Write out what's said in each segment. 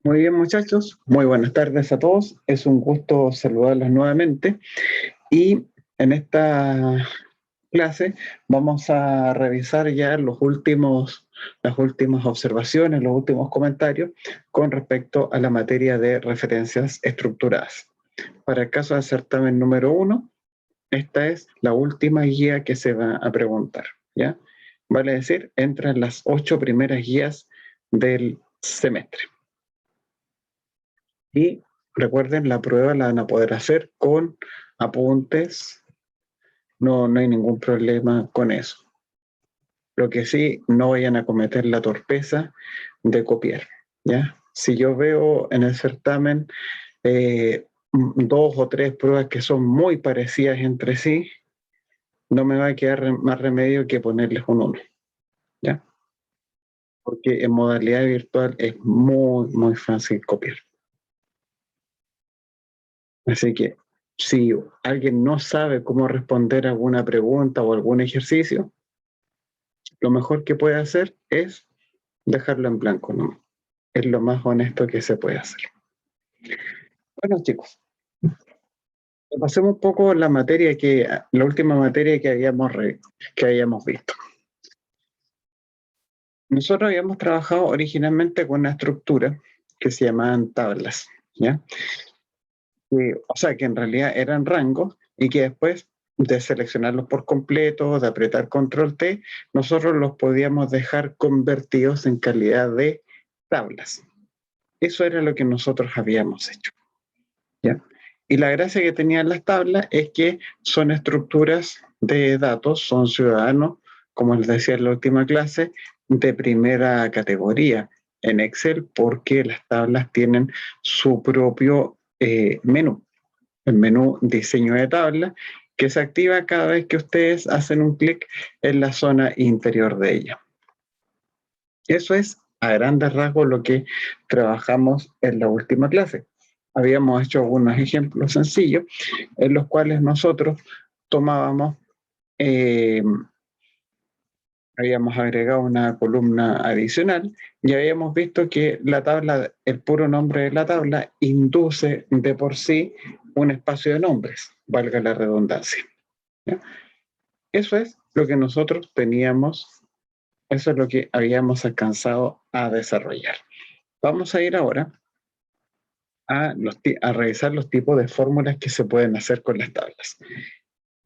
Muy bien, muchachos. Muy buenas tardes a todos. Es un gusto saludarlos nuevamente. Y en esta clase vamos a revisar ya las últimas observaciones, los últimos comentarios con respecto a la materia de referencias estructuradas. Para el caso del certamen número 1, esta es la última guía que se va a preguntar, ¿ya? Vale decir, entran las 8 primeras guías del semestre. Y recuerden, la prueba la van a poder hacer con apuntes, no hay ningún problema con eso. Lo que sí, no vayan a cometer la torpeza de copiar, ¿ya? Si yo veo en el certamen dos o tres pruebas que son muy parecidas entre sí, no me va a quedar más remedio que ponerles un 1, ¿ya? Porque en modalidad virtual es muy fácil copiar. Así que si alguien no sabe cómo responder a alguna pregunta o algún ejercicio, lo mejor que puede hacer es dejarlo en blanco, ¿no? Es lo más honesto que se puede hacer. Bueno, chicos, pasemos un poco la última materia que habíamos visto. Nosotros habíamos trabajado originalmente con una estructura que se llamaban tablas, ¿ya? O sea, que en realidad eran rangos y que después de seleccionarlos por completo, de apretar control T, nosotros los podíamos dejar convertidos en calidad de tablas. Eso era lo que nosotros habíamos hecho, ¿ya? Y la gracia que tenían las tablas es que son estructuras de datos, son ciudadanos, como les decía en la última clase, de primera categoría en Excel, porque las tablas tienen su propio menú, el menú diseño de tabla, que se activa cada vez que ustedes hacen un clic en la zona interior de ella. Eso es a grandes rasgos lo que trabajamos en la última clase. Habíamos hecho algunos ejemplos sencillos en los cuales nosotros tomábamos, eh, habíamos agregado una columna adicional y habíamos visto que la tabla, el puro nombre de la tabla, induce de por sí un espacio de nombres, valga la redundancia, ¿ya? Eso es lo que nosotros teníamos, eso es lo que habíamos alcanzado a desarrollar. Vamos a ir ahora a revisar los tipos de fórmulas que se pueden hacer con las tablas.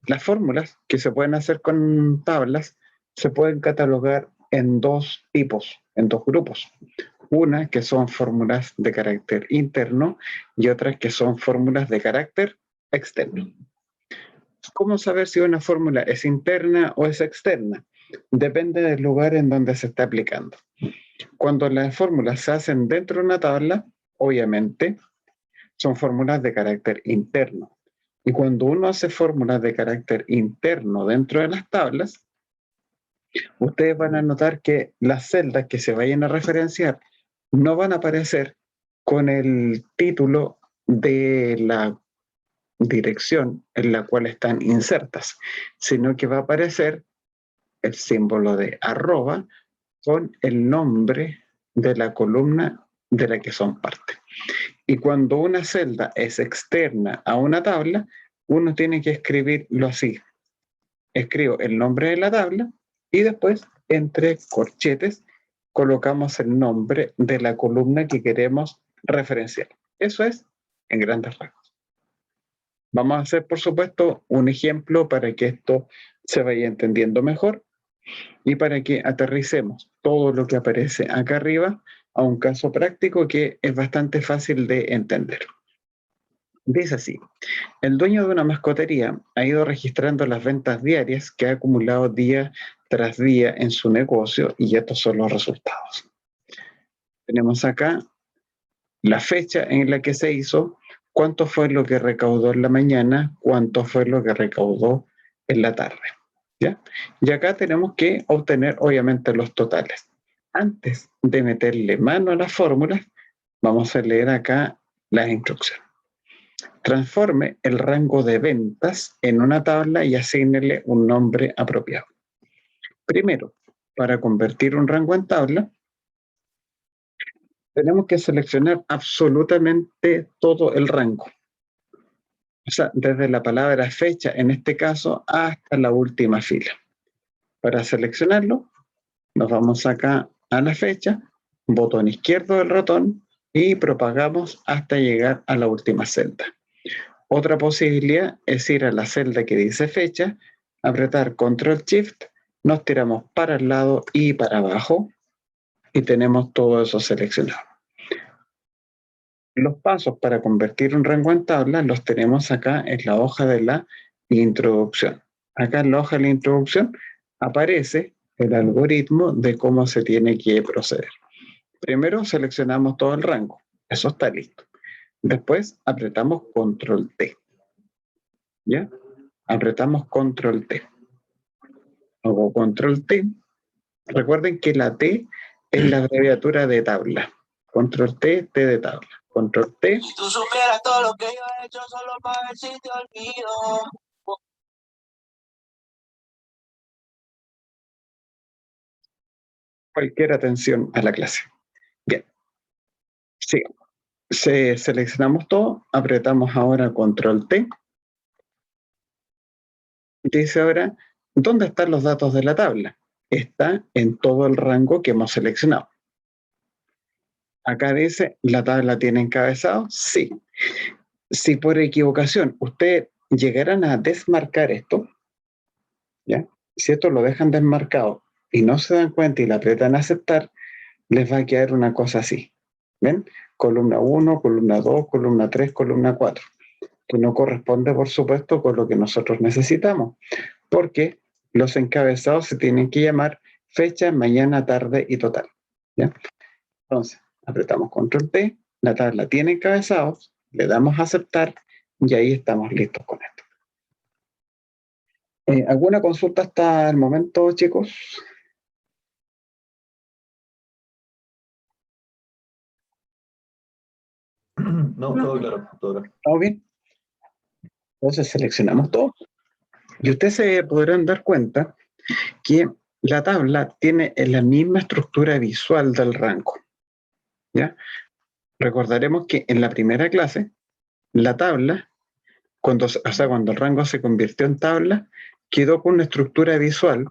Las fórmulas que se pueden hacer con tablas se pueden catalogar en dos tipos, en dos grupos. Una que son fórmulas de carácter interno y otras que son fórmulas de carácter externo. ¿Cómo saber si una fórmula es interna o es externa? Depende del lugar en donde se está aplicando. Cuando las fórmulas se hacen dentro de una tabla, obviamente son fórmulas de carácter interno. Y cuando uno hace fórmulas de carácter interno dentro de las tablas, ustedes van a notar que las celdas que se vayan a referenciar no van a aparecer con el título de la dirección en la cual están insertas, sino que va a aparecer el símbolo de arroba con el nombre de la columna de la que son parte. Y cuando una celda es externa a una tabla, uno tiene que escribirlo así. Escribo el nombre de la tabla y después, entre corchetes, colocamos el nombre de la columna que queremos referenciar. Eso es en grandes rasgos. Vamos a hacer, por supuesto, un ejemplo para que esto se vaya entendiendo mejor y para que aterricemos todo lo que aparece acá arriba a un caso práctico que es bastante fácil de entender. Dice así: el dueño de una mascotería ha ido registrando las ventas diarias que ha acumulado día tras día en su negocio y estos son los resultados. Tenemos acá la fecha en la que se hizo, cuánto fue lo que recaudó en la mañana, cuánto fue lo que recaudó en la tarde, ¿ya? Y acá tenemos que obtener obviamente los totales. Antes de meterle mano a las fórmulas, vamos a leer acá las instrucciones. Transforme el rango de ventas en una tabla y asígnele un nombre apropiado. Primero, para convertir un rango en tabla, tenemos que seleccionar absolutamente todo el rango. O sea, desde la palabra fecha, en este caso, hasta la última fila. Para seleccionarlo, nos vamos acá a la fecha, botón izquierdo del ratón y propagamos hasta llegar a la última celda. Otra posibilidad es ir a la celda que dice fecha, apretar Control Shift, nos tiramos para el lado y para abajo y tenemos todo eso seleccionado. Los pasos para convertir un rango en tabla los tenemos acá en la hoja de la introducción. Acá en la hoja de la introducción aparece el algoritmo de cómo se tiene que proceder. Primero seleccionamos todo el rango, eso está listo. Después apretamos Control T. ¿Ya? Apretamos Control T. Hago Control T. Recuerden que la T es la abreviatura de tabla. Control T, T de tabla. Control T. Si tú supieras todo lo que yo he hecho solo para ver si te olvido. Cualquier atención a la clase. Bien. Sí. Seleccionamos todo, apretamos ahora Control T. Dice ahora, ¿dónde están los datos de la tabla? Está en todo el rango que hemos seleccionado. Acá dice, ¿la tabla tiene encabezado? Sí. Si por equivocación ustedes llegaran a desmarcar esto, ¿ya? Si esto lo dejan desmarcado y no se dan cuenta y la apretan a aceptar, les va a quedar una cosa así. ¿Ven? Columna 1, columna 2, columna 3, columna 4. Que no corresponde, por supuesto, con lo que nosotros necesitamos, porque los encabezados se tienen que llamar fecha, mañana, tarde y total. ¿Ya? Entonces, apretamos Control T, la tabla tiene encabezados, le damos a aceptar y ahí estamos listos con esto. ¿Alguna consulta hasta el momento, chicos? No, todo claro, todo claro. ¿Estamos bien? Entonces seleccionamos todo. Y ustedes se podrán dar cuenta que la tabla tiene la misma estructura visual del rango. ¿Ya? Recordaremos que en la primera clase, la tabla, cuando el rango se convirtió en tabla, quedó con una estructura visual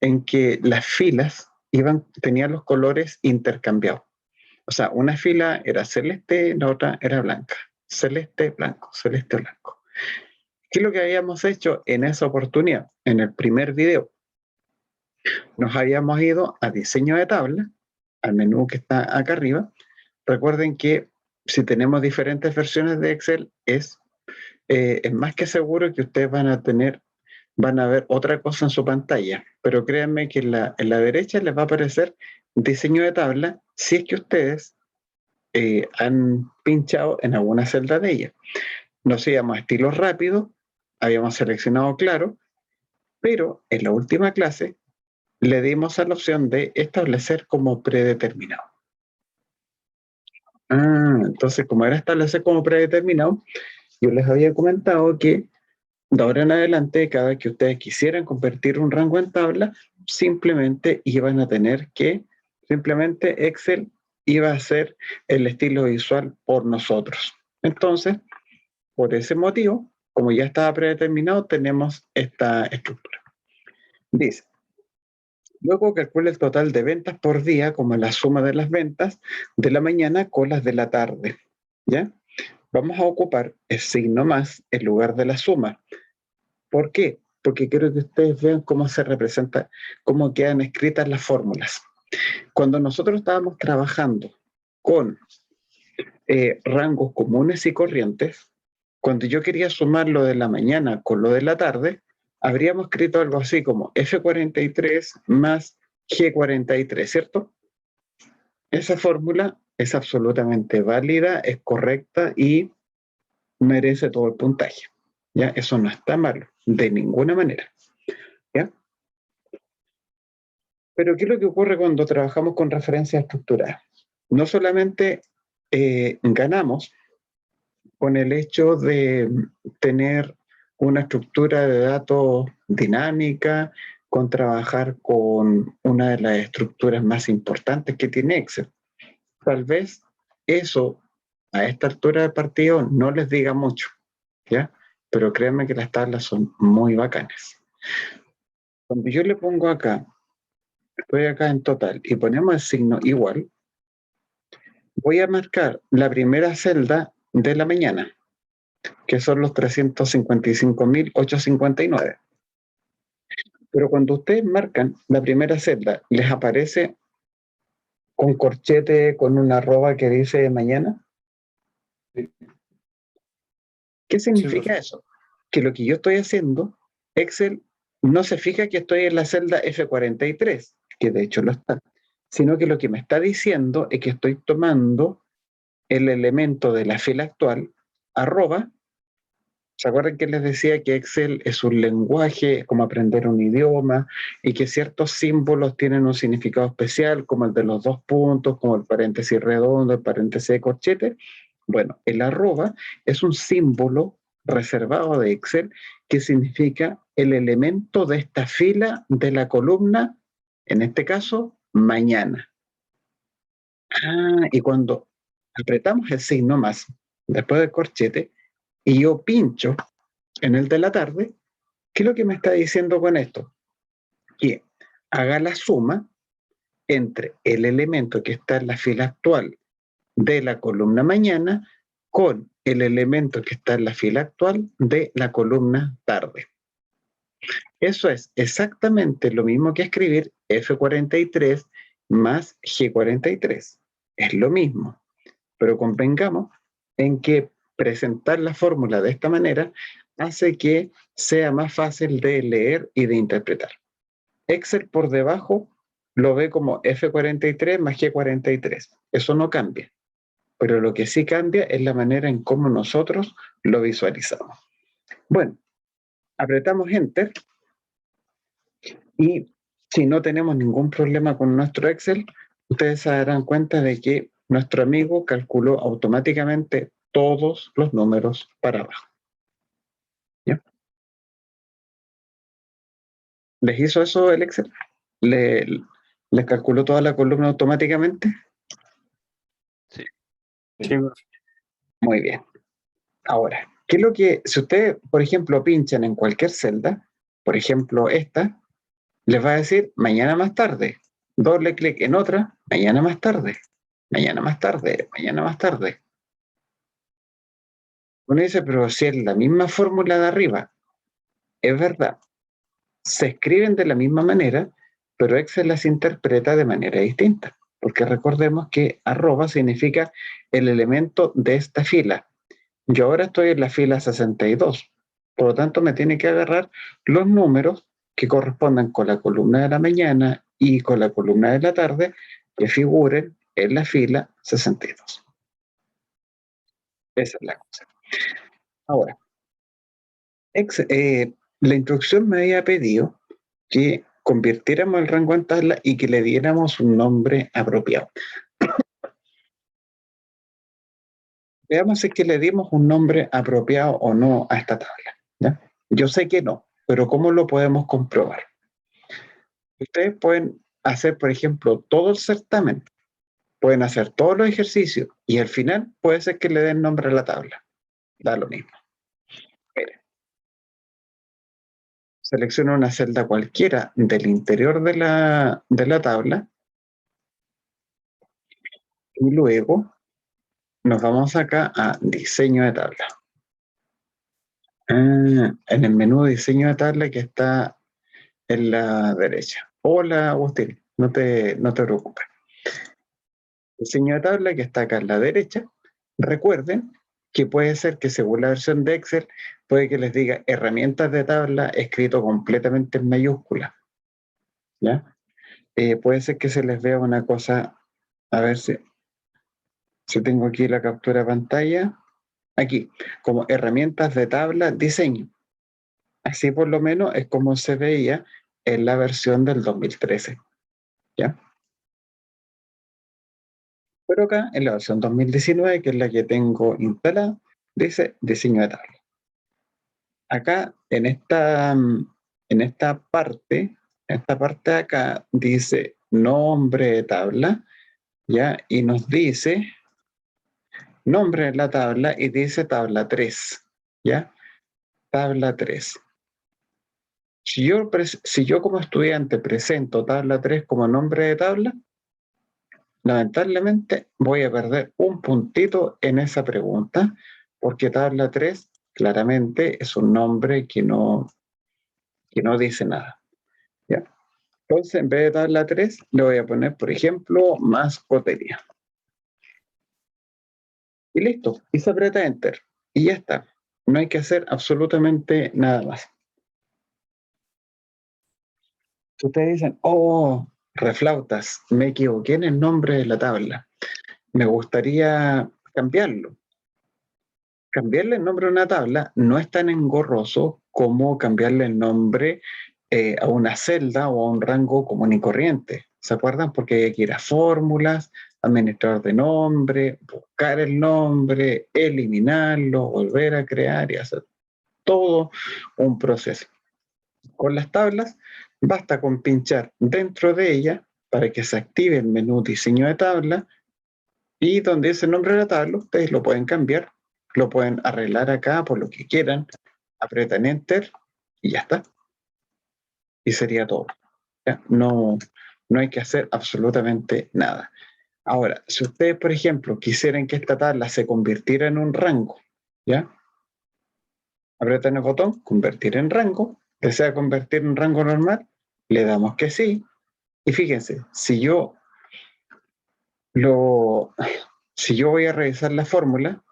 en que las filas tenían los colores intercambiados. O sea, una fila era celeste, la otra era blanca. Celeste, blanco, celeste, blanco. ¿Qué es lo que habíamos hecho en esa oportunidad? En el primer video, nos habíamos ido a diseño de tabla, al menú que está acá arriba. Recuerden que si tenemos diferentes versiones de Excel, es más que seguro que ustedes van a ver otra cosa en su pantalla, pero créanme que en la derecha les va a aparecer diseño de tabla si es que ustedes han pinchado en alguna celda de ella. Nos íbamos a estilos rápidos, habíamos seleccionado claro, pero en la última clase le dimos a la opción de establecer como predeterminado. Entonces, como era establecer como predeterminado, yo les había comentado que de ahora en adelante, cada vez que ustedes quisieran convertir un rango en tabla, simplemente Excel iba a hacer el estilo visual por nosotros. Entonces, por ese motivo, como ya estaba predeterminado, tenemos esta estructura. Dice, luego calcula el total de ventas por día como la suma de las ventas de la mañana con las de la tarde. ¿Ya? Vamos a ocupar el signo más en lugar de la suma. ¿Por qué? Porque quiero que ustedes vean cómo se representa, cómo quedan escritas las fórmulas. Cuando nosotros estábamos trabajando con rangos comunes y corrientes, cuando yo quería sumar lo de la mañana con lo de la tarde, habríamos escrito algo así como F43 más G43, ¿cierto? Esa fórmula es absolutamente válida, es correcta y merece todo el puntaje. ¿Ya? Eso no está malo, de ninguna manera. ¿Ya? Pero ¿qué es lo que ocurre cuando trabajamos con referencias estructuradas? No solamente ganamos con el hecho de tener una estructura de datos dinámica, con trabajar con una de las estructuras más importantes que tiene Excel, Tal vez eso a esta altura del partido no les diga mucho, ¿ya? Pero créanme que las tablas son muy bacanas. Cuando yo le pongo acá, estoy acá en total, y ponemos el signo igual, voy a marcar la primera celda de la mañana, que son los 355.859. Pero cuando ustedes marcan la primera celda, les aparece con corchete, con una arroba que dice mañana. Sí. ¿Qué significa profe. eso? Que lo que yo estoy haciendo, Excel no se fija que estoy en la celda F43, que de hecho lo está, sino que lo que me está diciendo es que estoy tomando el elemento de la fila actual, arroba. ¿Se acuerdan que les decía que Excel es un lenguaje, es como aprender un idioma, y que ciertos símbolos tienen un significado especial, como el de los dos puntos, como el paréntesis redondo, el paréntesis de corchete? Bueno, el arroba es un símbolo reservado de Excel que significa el elemento de esta fila de la columna, en este caso, mañana. Y cuando apretamos el signo más, después del corchete, y yo pincho en el de la tarde, ¿qué es lo que me está diciendo con esto? Que haga la suma entre el elemento que está en la fila actual de la columna mañana con el elemento que está en la fila actual de la columna tarde. Eso es exactamente lo mismo que escribir F43 más G43. Es lo mismo, pero convengamos en que presentar la fórmula de esta manera hace que sea más fácil de leer y de interpretar. Excel por debajo lo ve como F43 más G43. Eso no cambia, pero lo que sí cambia es la manera en cómo nosotros lo visualizamos. Bueno, apretamos Enter y si no tenemos ningún problema con nuestro Excel, ustedes se darán cuenta de que nuestro amigo calculó automáticamente todos los números para abajo. ¿Ya? ¿Les hizo eso el Excel? ¿Les calculó toda la columna automáticamente? Sí. Muy bien. Ahora, ¿qué es lo que, si ustedes, por ejemplo, pinchan en cualquier celda, por ejemplo esta, les va a decir mañana más tarde. Doble clic en otra, mañana más tarde, mañana más tarde, mañana más tarde. Uno dice, pero si es la misma fórmula de arriba, es verdad. Se escriben de la misma manera, pero Excel las interpreta de manera distinta, porque recordemos que arroba significa el elemento de esta fila. Yo ahora estoy en la fila 62, por lo tanto me tiene que agarrar los números que correspondan con la columna de la mañana y con la columna de la tarde que figuren en la fila 62. Esa es la cosa. Ahora, la instrucción me había pedido que convirtiéramos el rango en tabla y que le diéramos un nombre apropiado. Veamos si es que le dimos un nombre apropiado o no a esta tabla. ¿Ya? Yo sé que no, pero ¿cómo lo podemos comprobar? Ustedes pueden hacer, por ejemplo, todo el certamen, pueden hacer todos los ejercicios y al final puede ser que le den nombre a la tabla. Da lo mismo. Miren, selecciono una celda cualquiera del interior de la tabla y luego nos vamos acá a diseño de tabla. En el menú de diseño de tabla que está en la derecha. Hola, Agustín, no te preocupes. Diseño de tabla que está acá en la derecha. Recuerden que puede ser que según la versión de Excel, puede que les diga herramientas de tabla escrito completamente en mayúscula. ¿Ya? Puede ser que se les vea una cosa, a ver si tengo aquí la captura de pantalla. Aquí, como herramientas de tabla diseño. Así por lo menos es como se veía en la versión del 2013. ¿Ya? Pero acá, en la versión 2019, que es la que tengo instalada, dice diseño de tabla. Acá, en esta parte de acá, dice nombre de tabla, ¿ya? Y nos dice nombre de la tabla y dice tabla 3, ¿ya? Tabla 3. Si yo como estudiante presento tabla 3 como nombre de tabla, lamentablemente voy a perder un puntito en esa pregunta, porque tabla 3 claramente es un nombre que no dice nada, ¿ya? Entonces, en vez de tabla 3, le voy a poner, por ejemplo, mascotería. Y listo, y se aprieta Enter. Y ya está. No hay que hacer absolutamente nada más. Ustedes dicen, oh, reflautas, me equivoqué en el nombre de la tabla. Me gustaría cambiarlo. Cambiarle el nombre a una tabla no es tan engorroso como cambiarle el nombre a una celda o a un rango común y corriente. ¿Se acuerdan? Porque hay que ir a fórmulas, administrador de nombre, buscar el nombre, eliminarlo, volver a crear y hacer todo un proceso. Con las tablas basta con pinchar dentro de ella para que se active el menú diseño de tabla, y donde dice el nombre de la tabla, ustedes lo pueden cambiar, lo pueden arreglar acá por lo que quieran, apretan Enter y ya está. Y sería todo. ¿Ya? No hay que hacer absolutamente nada. Ahora, si ustedes, por ejemplo, quisieran que esta tabla se convirtiera en un rango, ¿ya? Apretan el botón, convertir en rango, desea convertir en rango normal, le damos que sí, y fíjense, si yo voy a revisar la fórmula,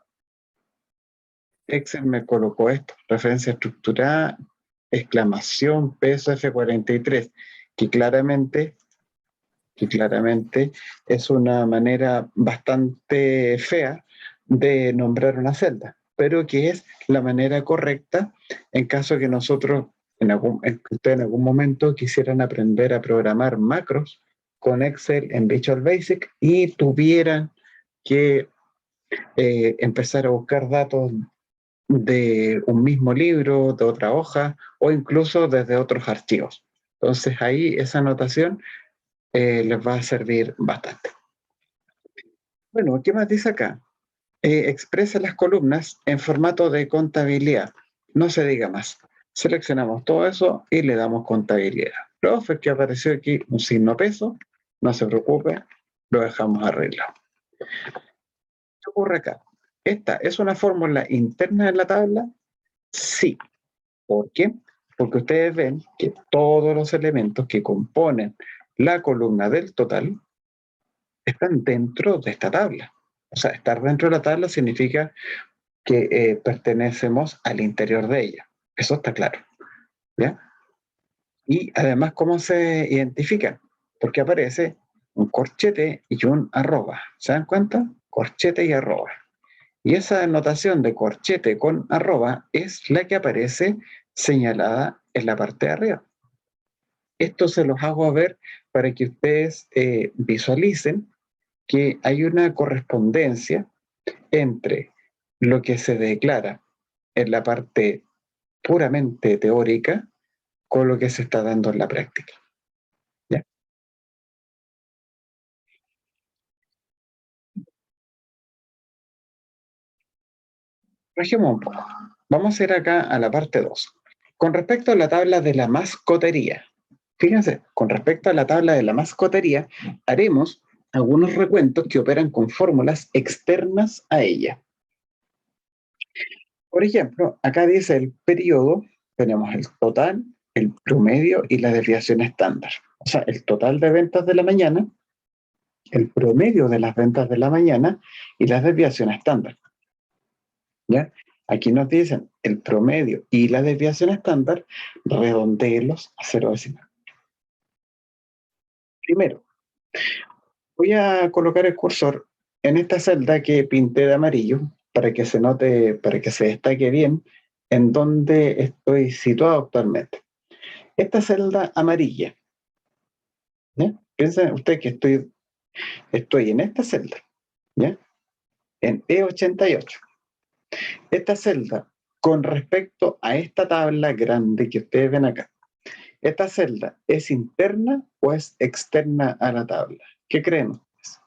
Excel me colocó esto, referencia estructurada, exclamación, peso F43, que claramente es una manera bastante fea de nombrar una celda, pero que es la manera correcta en caso que nosotros, ustedes en algún momento quisieran aprender a programar macros con Excel en Visual Basic y tuvieran que empezar a buscar datos de un mismo libro, de otra hoja o incluso desde otros archivos. Entonces ahí esa anotación les va a servir bastante. Bueno, ¿qué más dice acá? Expresa las columnas en formato de contabilidad. No se diga más. Seleccionamos todo eso y le damos contabilidad. Profe, que apareció aquí un signo peso, no se preocupe, lo dejamos arreglado. ¿Qué ocurre acá? ¿Esta es una fórmula interna de la tabla? Sí. ¿Por qué? Porque ustedes ven que todos los elementos que componen la columna del total están dentro de esta tabla. O sea, estar dentro de la tabla significa que pertenecemos al interior de ella. Eso está claro, ¿ya? Y además, ¿cómo se identifican? Porque aparece un corchete y un arroba. ¿Se dan cuenta? Corchete y arroba. Y esa anotación de corchete con arroba es la que aparece señalada en la parte de arriba. Esto se los hago ver para que ustedes visualicen que hay una correspondencia entre lo que se declara en la parte puramente teórica con lo que se está dando en la práctica. ¿Ya? Bajemos un poco. Vamos a ir acá a la parte 2. Con respecto a la tabla de la mascotería, fíjense, con respecto a la tabla de la mascotería, haremos algunos recuentos que operan con fórmulas externas a ella. Por ejemplo, acá dice el periodo, tenemos el total, el promedio y la desviación estándar. O sea, el total de ventas de la mañana, el promedio de las ventas de la mañana y las desviaciones estándar. ¿Ya? Aquí nos dicen el promedio y la desviación estándar, redondéelos a 0 decimal. Primero, voy a colocar el cursor en esta celda que pinté de amarillo para que se note, para que se destaque bien en donde estoy situado actualmente. Esta celda amarilla, ¿ya? Piensen ustedes que estoy en esta celda, ¿ya? En E88. Esta celda, con respecto a esta tabla grande que ustedes ven acá, ¿esta celda es interna o es externa a la tabla? ¿Qué creen ustedes?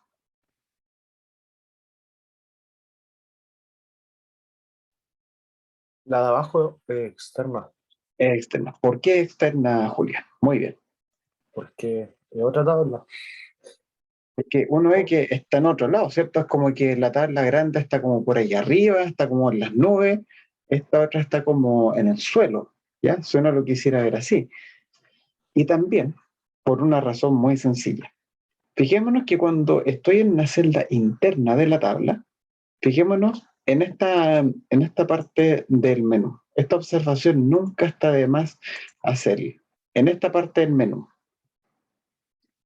La de abajo es externa, Es externa. ¿Por qué externa, Julián? Muy bien. porque es otra tabla. Porque uno ve que está en otro lado, ¿cierto? Es como que la tabla grande está como por ahí arriba, está como en las nubes, esta otra está como en el suelo, ¿ya? Si uno lo quisiera ver así. Y también, por una razón muy sencilla. Fijémonos que cuando estoy en una celda interna de la tabla, fijémonos en esta parte del menú. Esta observación nunca está de más hacerla. En esta parte del menú.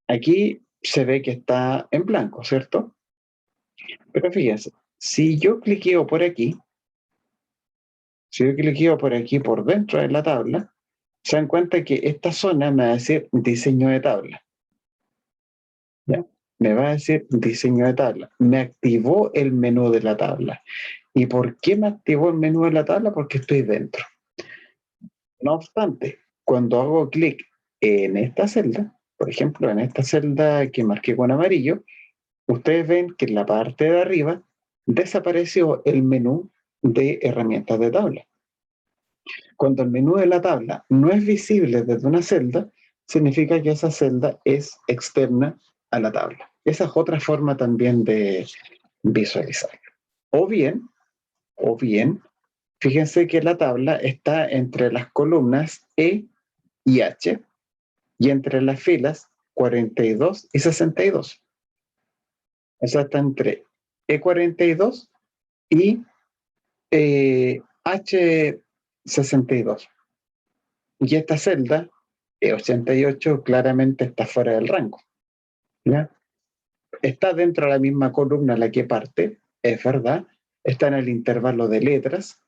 Aquí se ve que está en blanco, ¿cierto? Pero fíjense, si yo cliqueo por aquí, si yo cliqueo por aquí por dentro de la tabla, se dan cuenta que esta zona me va a decir diseño de tabla. ¿Ya? Me va a decir diseño de tabla. Me activó el menú de la tabla. ¿Y por qué me activó el menú de la tabla? Porque estoy dentro. No obstante, cuando hago clic en esta celda, por ejemplo, en esta celda que marqué con amarillo, ustedes ven que en la parte de arriba desapareció el menú de herramientas de tabla. Cuando el menú de la tabla no es visible desde una celda, significa que esa celda es externa a la tabla. Esa es otra forma también de visualizarlo. O bien, fíjense que la tabla está entre las columnas E y H y entre las filas 42 y 62. O sea, está entre E42 y H62. Y esta celda, E88, claramente está fuera del rango. ¿Ya? Está dentro de la misma columna a la que parte, es verdad, está en el intervalo de letras,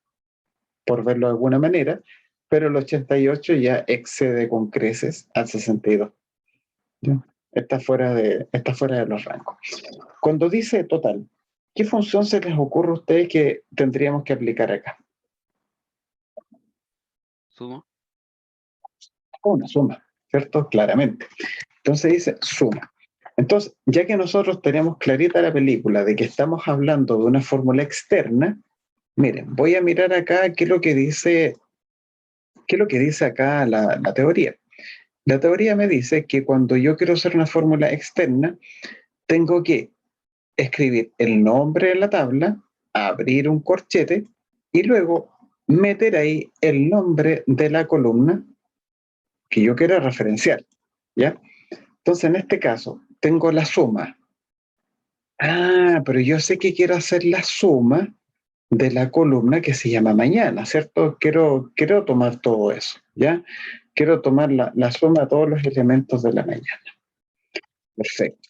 por verlo de alguna manera, pero el 88 ya excede con creces al 62. ¿Ya? Está fuera de los rangos. Cuando dice total, ¿qué función se les ocurre a ustedes que tendríamos que aplicar acá? Suma. Una suma, ¿cierto? Claramente. Entonces dice suma. Entonces, ya que nosotros tenemos clarita la película de que estamos hablando de una fórmula externa, miren, voy a mirar acá qué es lo que dice acá la teoría. La teoría me dice que cuando yo quiero hacer una fórmula externa, tengo que escribir el nombre de la tabla, abrir un corchete y luego meter ahí el nombre de la columna que yo quiero referenciar, ¿ya? Entonces, en este caso, tengo la suma. Ah, pero yo sé que quiero hacer la suma de la columna que se llama mañana, ¿cierto? Quiero tomar todo eso, ¿ya? Quiero tomar la suma de todos los elementos de la mañana. Perfecto.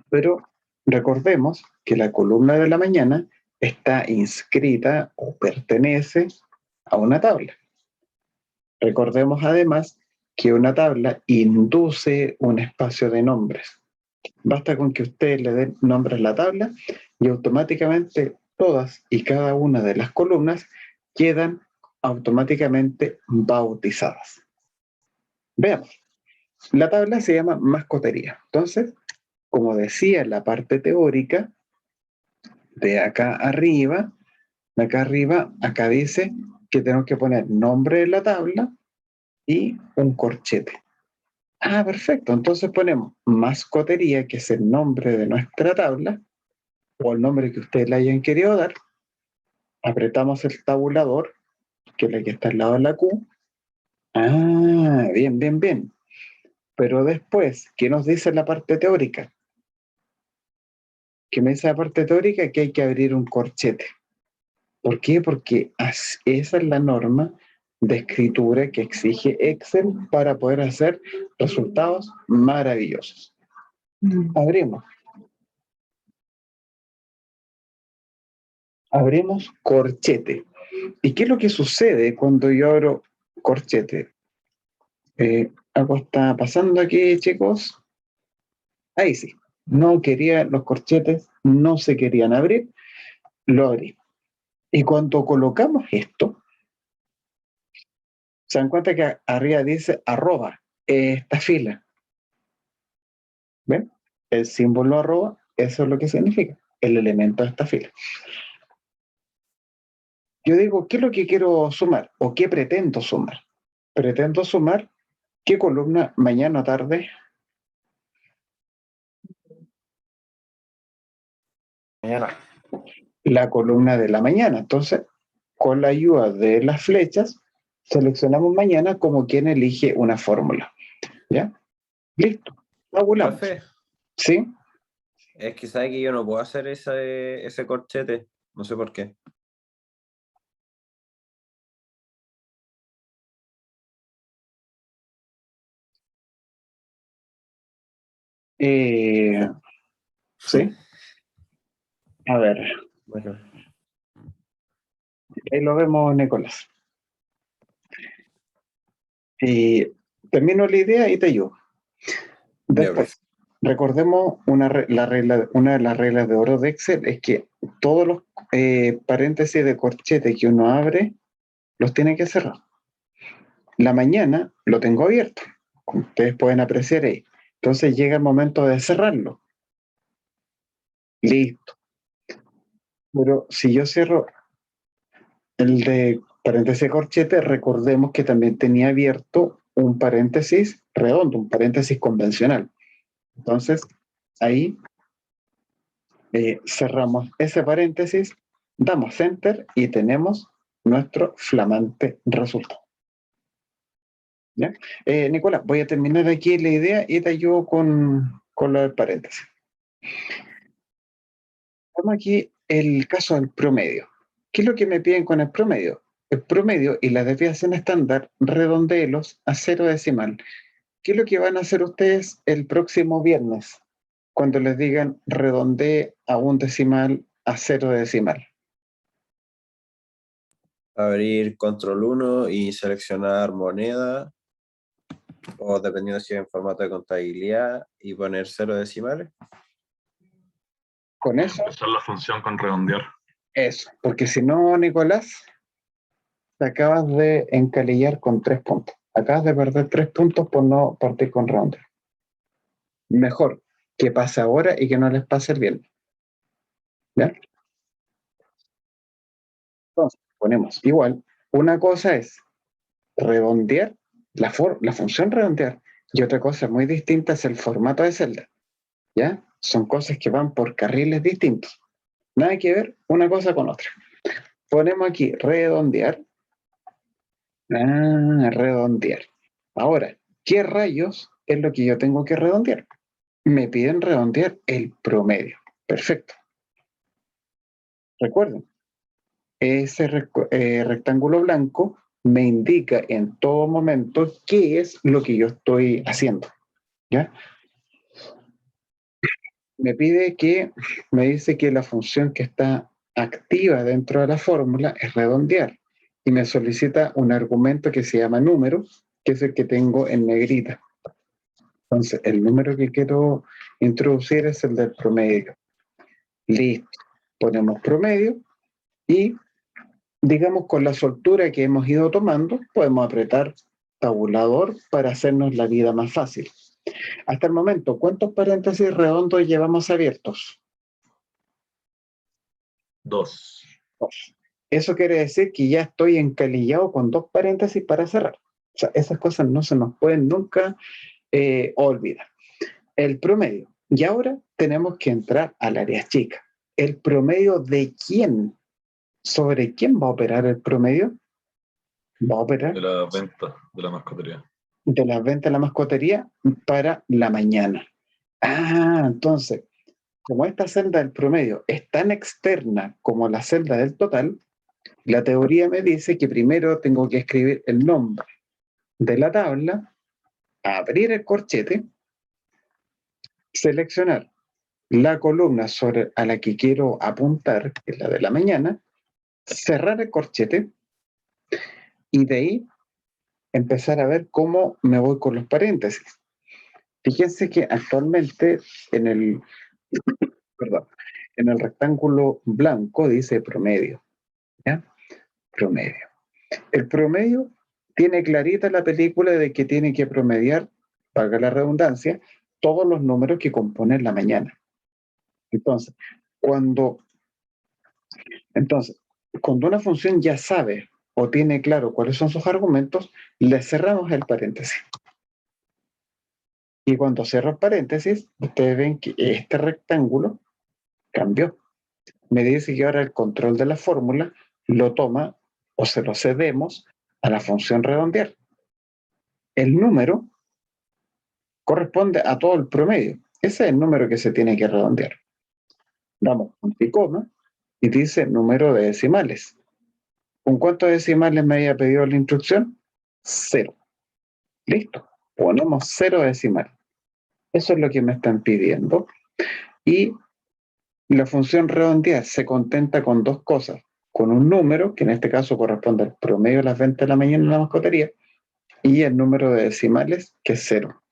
Pero recordemos que la columna de la mañana está inscrita o pertenece a una tabla. Recordemos además que una tabla induce un espacio de nombres. Basta con que ustedes le den nombre a la tabla y automáticamente todas y cada una de las columnas quedan automáticamente bautizadas. Veamos. La tabla se llama mascotería. Entonces, como decía en la parte teórica, acá dice que tenemos que poner nombre de la tabla y un corchete. Ah, perfecto. Entonces ponemos mascotería, que es el nombre de nuestra tabla, o el nombre que ustedes le hayan querido dar. Apretamos el tabulador, que es la que está al lado de la Q. Ah, bien, bien, bien. Pero después, ¿qué nos dice la parte teórica? ¿Qué me dice la parte teórica? Que hay que abrir un corchete. ¿Por qué? Porque esa es la norma de escritura que exige Excel para poder hacer resultados maravillosos. Abrimos. Abrimos corchete. ¿Y qué es lo que sucede cuando yo abro corchete? Algo está pasando aquí, chicos. Ahí sí. No quería los corchetes, no se querían abrir, lo abrí. Y cuando colocamos esto, se dan cuenta que arriba dice arroba esta fila. ¿Ven? El símbolo arroba, eso es lo que significa, el elemento de esta fila. Yo digo, ¿qué es lo que quiero sumar? ¿O qué pretendo sumar? Pretendo sumar qué columna mañana o tarde. Mañana. La columna de la mañana. Entonces, con la ayuda de las flechas, seleccionamos mañana como quien elige una fórmula. ¿Ya? Listo. Tabulamos. Profe, ¿Sí? es que sabe que yo no puedo hacer ese corchete, no sé por qué. Eh, ¿Sí? A ver, Bueno, ahí lo vemos, Nicolás. Termino la idea y te ayudo. ya, Después, recordemos una de las reglas de oro de Excel es que todos los paréntesis de corchete que uno abre los tiene que cerrar. La mañana lo tengo abierto, como ustedes pueden apreciar ahí. Entonces llega el momento de cerrarlo. Listo. Pero si yo cierro el de paréntesis corchete, recordemos que también tenía abierto un paréntesis redondo, un paréntesis convencional. Entonces, ahí cerramos ese paréntesis, damos enter y tenemos nuestro flamante resultado. ¿Ya? Nicolás, voy a terminar aquí la idea y te ayudo con lo del paréntesis. Vamos aquí el caso del promedio. ¿Qué es lo que me piden con el promedio? El promedio y la desviación estándar, redondéelos a 0 decimal. ¿Qué es lo que van a hacer ustedes el próximo viernes cuando les digan redondee a un decimal a 0 decimal? abrir control 1 y seleccionar moneda, o dependiendo si es en formato de contabilidad, y poner 0 decimales. Con eso, Empezar la función con redondear. eso. Porque si no, Nicolás, te acabas de encalillar con 3 puntos. Acabas de perder 3 puntos por no partir con redondeo. Mejor que pase ahora y que no les pase el viernes. ¿Ya? Entonces, ponemos igual. Una cosa es redondear, la función redondear, y otra cosa muy distinta es el formato de celda. ¿Ya? Son cosas que van por carriles distintos. Nada que ver una cosa con otra. Ponemos aquí redondear. Redondear. Ahora, ¿qué rayos es lo que yo tengo que redondear? Me piden redondear el promedio. Perfecto. Recuerden, ese rectángulo blanco me indica en todo momento qué es lo que yo estoy haciendo. ¿Ya? Me dice que la función que está activa dentro de la fórmula es redondear y me solicita un argumento que se llama número, que es el que tengo en negrita. Entonces, el número que quiero introducir es el del promedio. Listo. Ponemos promedio y, digamos, con la soltura que hemos ido tomando, podemos apretar tabulador para hacernos la vida más fácil. Hasta el momento, ¿cuántos paréntesis redondos llevamos abiertos? 2. 2. Eso quiere decir que ya estoy encalillado con 2 paréntesis para cerrar. O sea, esas cosas no se nos pueden nunca olvidar. El promedio. Y ahora tenemos que entrar al área chica. ¿El promedio de quién? ¿Sobre quién va a operar el promedio? Va a operar De la venta de la mascotería. de las ventas de la mascotería para la mañana. Entonces, como esta celda del promedio es tan externa como la celda del total, la teoría me dice que primero tengo que escribir el nombre de la tabla, abrir el corchete, seleccionar la columna a la que quiero apuntar, que es la de la mañana, cerrar el corchete y de ahí empezar a ver cómo me voy con los paréntesis. Fíjense que actualmente en el, perdón, en el rectángulo blanco dice promedio. ¿Ya? Promedio. El promedio tiene clarita la película de que tiene que promediar, valga la redundancia, todos los números que componen la mañana. Entonces, entonces, cuando una función ya sabe o tiene claro cuáles son sus argumentos, le cerramos el paréntesis. Y cuando cierro el paréntesis, ustedes ven que este rectángulo cambió. Me dice que ahora el control de la fórmula lo toma o se lo cedemos a la función redondear. El número corresponde a todo el promedio. Ese es el número que se tiene que redondear. Damos punto y coma y dice número de decimales. ¿Con cuántos decimales me había pedido la instrucción? 0. Listo. Ponemos 0 decimal. Eso es lo que me están pidiendo. Y la función redondear se contenta con dos cosas. Con un número, que en este caso corresponde al promedio de las ventas de la mañana en la mascotería, y el número de decimales, que es 0.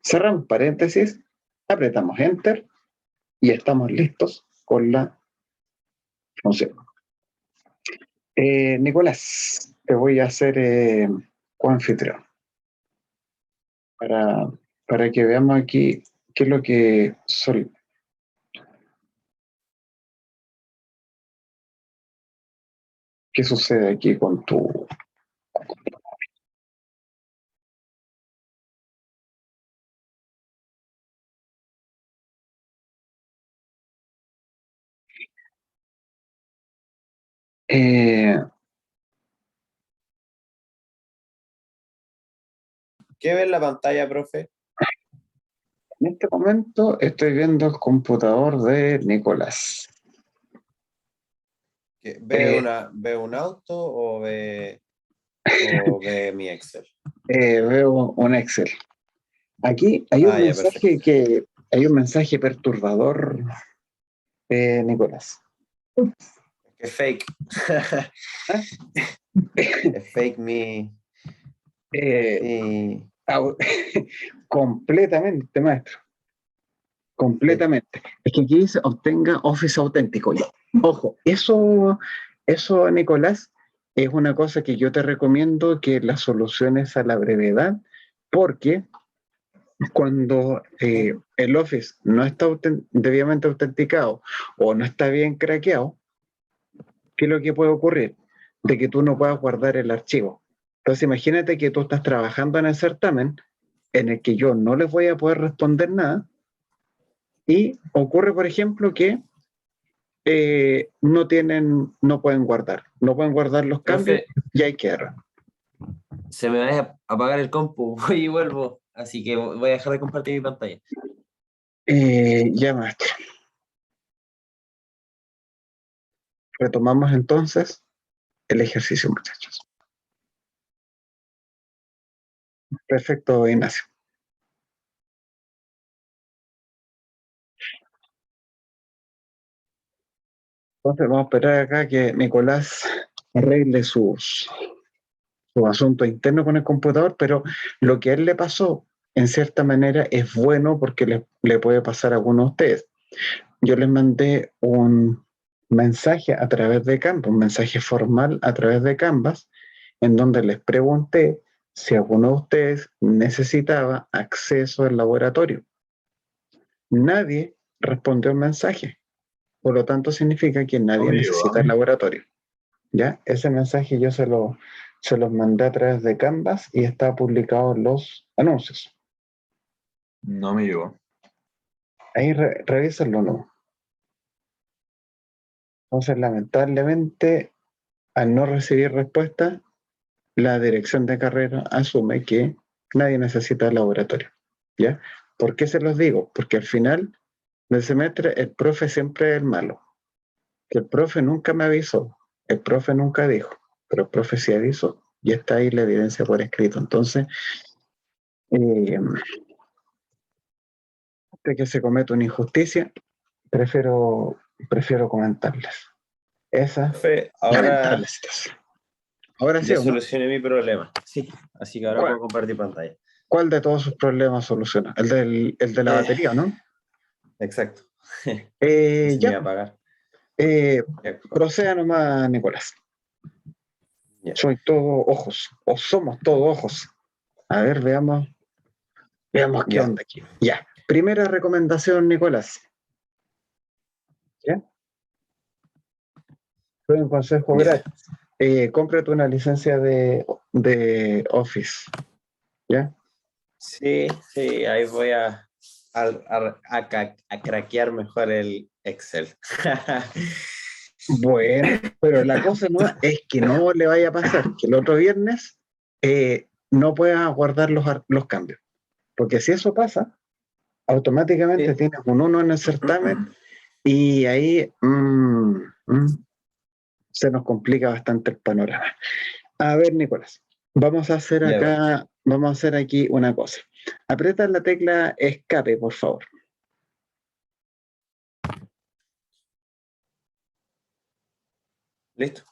Cerramos paréntesis, apretamos Enter y estamos listos con la función. Nicolás, te voy a hacer coanfitrión para que veamos aquí qué es lo que soy. ¿Qué sucede aquí con tu... ¿Qué ve en la pantalla, profe? En este momento estoy viendo el computador de Nicolás. ¿Ve un auto o ve mi Excel? Veo un Excel. Aquí hay un mensaje hay un mensaje perturbador, Nicolás. Es fake. Es fake mi... Eh, completamente, maestro. Completamente. Es que aquí dice obtenga Office auténtico. Y, ojo, eso, Nicolás, es una cosa que yo te recomiendo que la soluciones a la brevedad, porque cuando el Office no está debidamente autenticado o no está bien craqueado, ¿qué es lo que puede ocurrir? De que tú no puedas guardar el archivo. Entonces imagínate que tú estás trabajando en el certamen en el que yo no les voy a poder responder nada y ocurre, por ejemplo, que no pueden guardar los cambios Profe, y hay que errar. se me va a apagar el compu, voy y vuelvo, así que voy a dejar de compartir mi pantalla. Ya, maestro. Retomamos entonces el ejercicio, muchachos. Perfecto, Ignacio. Entonces vamos a esperar acá que Nicolás arregle su asunto interno con el computador, pero lo que a él le pasó, en cierta manera, es bueno porque le puede pasar a alguno de ustedes. Yo les mandé un mensaje a través de Canvas, un mensaje formal a través de Canvas, en donde les pregunté si alguno de ustedes necesitaba acceso al laboratorio. Nadie respondió el mensaje, por lo tanto significa que nadie necesita el laboratorio. ¿Ya? Ese mensaje yo se los mandé a través de Canvas y está publicado en los anuncios. No me llegó. Ahí revísenlo, ¿no? Entonces, lamentablemente, al no recibir respuesta, la dirección de carrera asume que nadie necesita el laboratorio. ¿Ya? ¿Por qué se los digo? Porque al final del semestre el profe siempre es el malo. Que el profe nunca me avisó, el profe nunca dijo, pero el profe sí avisó y está ahí la evidencia por escrito. Entonces, de que se comete una injusticia, prefiero comentarles. Esa Profe, lamentable situación. Ahora sí, ya ¿o no? solucioné mi problema. Sí, así que ahora ¿Cuál? puedo compartir pantalla. ¿Cuál de todos sus problemas soluciona? El de la batería, ¿no? Exacto. Se me iba a Ya, apagar. proceda nomás, Nicolás. Ya. Soy todo ojos, o somos todo ojos. A ver, veamos qué Ya. onda aquí. Ya, primera recomendación, Nicolás. ¿Ya? Doy un consejo Ya. gratis. Cómprate una licencia de Office. ¿Ya? Sí, sí, ahí voy a craquear mejor el Excel. Bueno, pero la cosa no es que no le vaya a pasar que el otro viernes no pueda guardar los cambios. Porque si eso pasa, automáticamente Sí. tienes un 1 en el certamen y ahí se nos complica bastante el panorama. A ver, Nicolás, Ya, bro. vamos a hacer aquí una cosa. Aprieta la tecla escape, por favor. ¿Listo?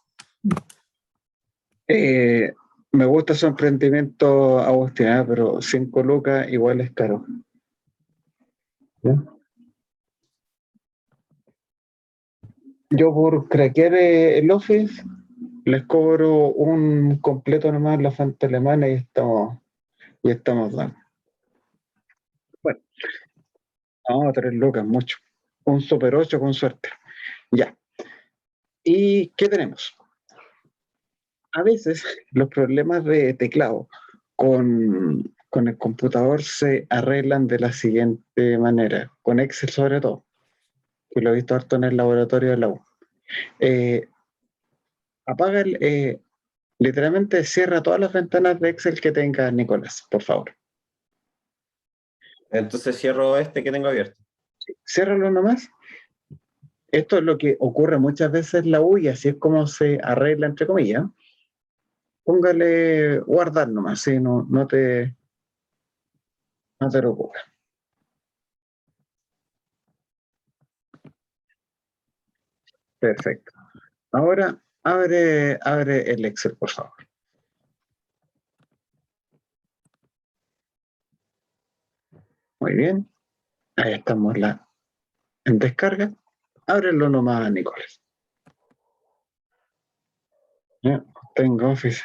Me gusta su emprendimiento, Agustín, pero 5 lucas igual es caro. ¿Ya? Yo por craquear el Office les cobro un completo nomás la fuente alemana y estamos dando. Bueno, vamos a 3 lucas, mucho. Un Super 8 con suerte. Ya. ¿Y qué tenemos? A veces los problemas de teclado con el computador se arreglan de la siguiente manera, con Excel sobre todo, que lo he visto harto en el laboratorio de la U. Apaga literalmente cierra todas las ventanas de Excel que tenga Nicolás, por favor. Entonces cierro este que tengo abierto. Ciérralo nomás. Esto es lo que ocurre muchas veces en la U y así es como se arregla, entre comillas. Póngale guardar nomás, ¿sí? No te preocupes. Perfecto. Ahora abre el Excel, por favor. Muy bien. Ahí estamos en descarga. Ábrelo nomás, Nicolás. Ya, tengo Office.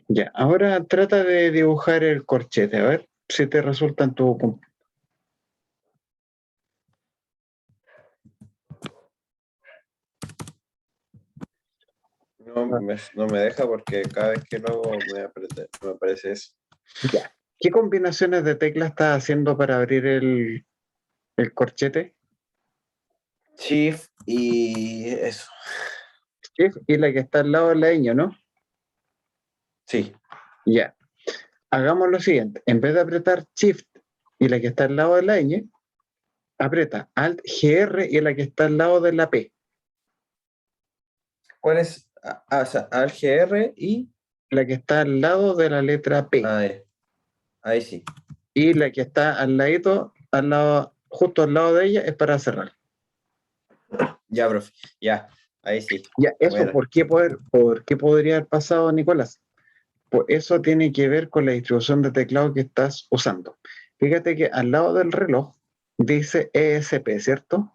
Ya, ahora trata de dibujar el corchete, a ver si te resulta en tu No me deja porque cada vez que lo hago me aparece eso. Ya. ¿Qué combinaciones de teclas estás haciendo para abrir el corchete? Shift y eso. Shift y la que está al lado de la ñ, ¿no? Sí, Ya. Hagamos lo siguiente. En vez de apretar Shift y la que está al lado de la ñ, aprieta Alt GR y la que está al lado de la P. ¿cuál es? O sea, ALGR y. La que está al lado de la letra P. Ahí sí. Y la que está al ladito, justo al lado de ella, es para cerrar. Ya, profe. Ya, ahí sí. Ya, eso, Bueno. ¿por qué podría haber pasado, Nicolás? Pues eso tiene que ver con la distribución de teclado que estás usando. Fíjate que al lado del reloj dice ESP, ¿cierto?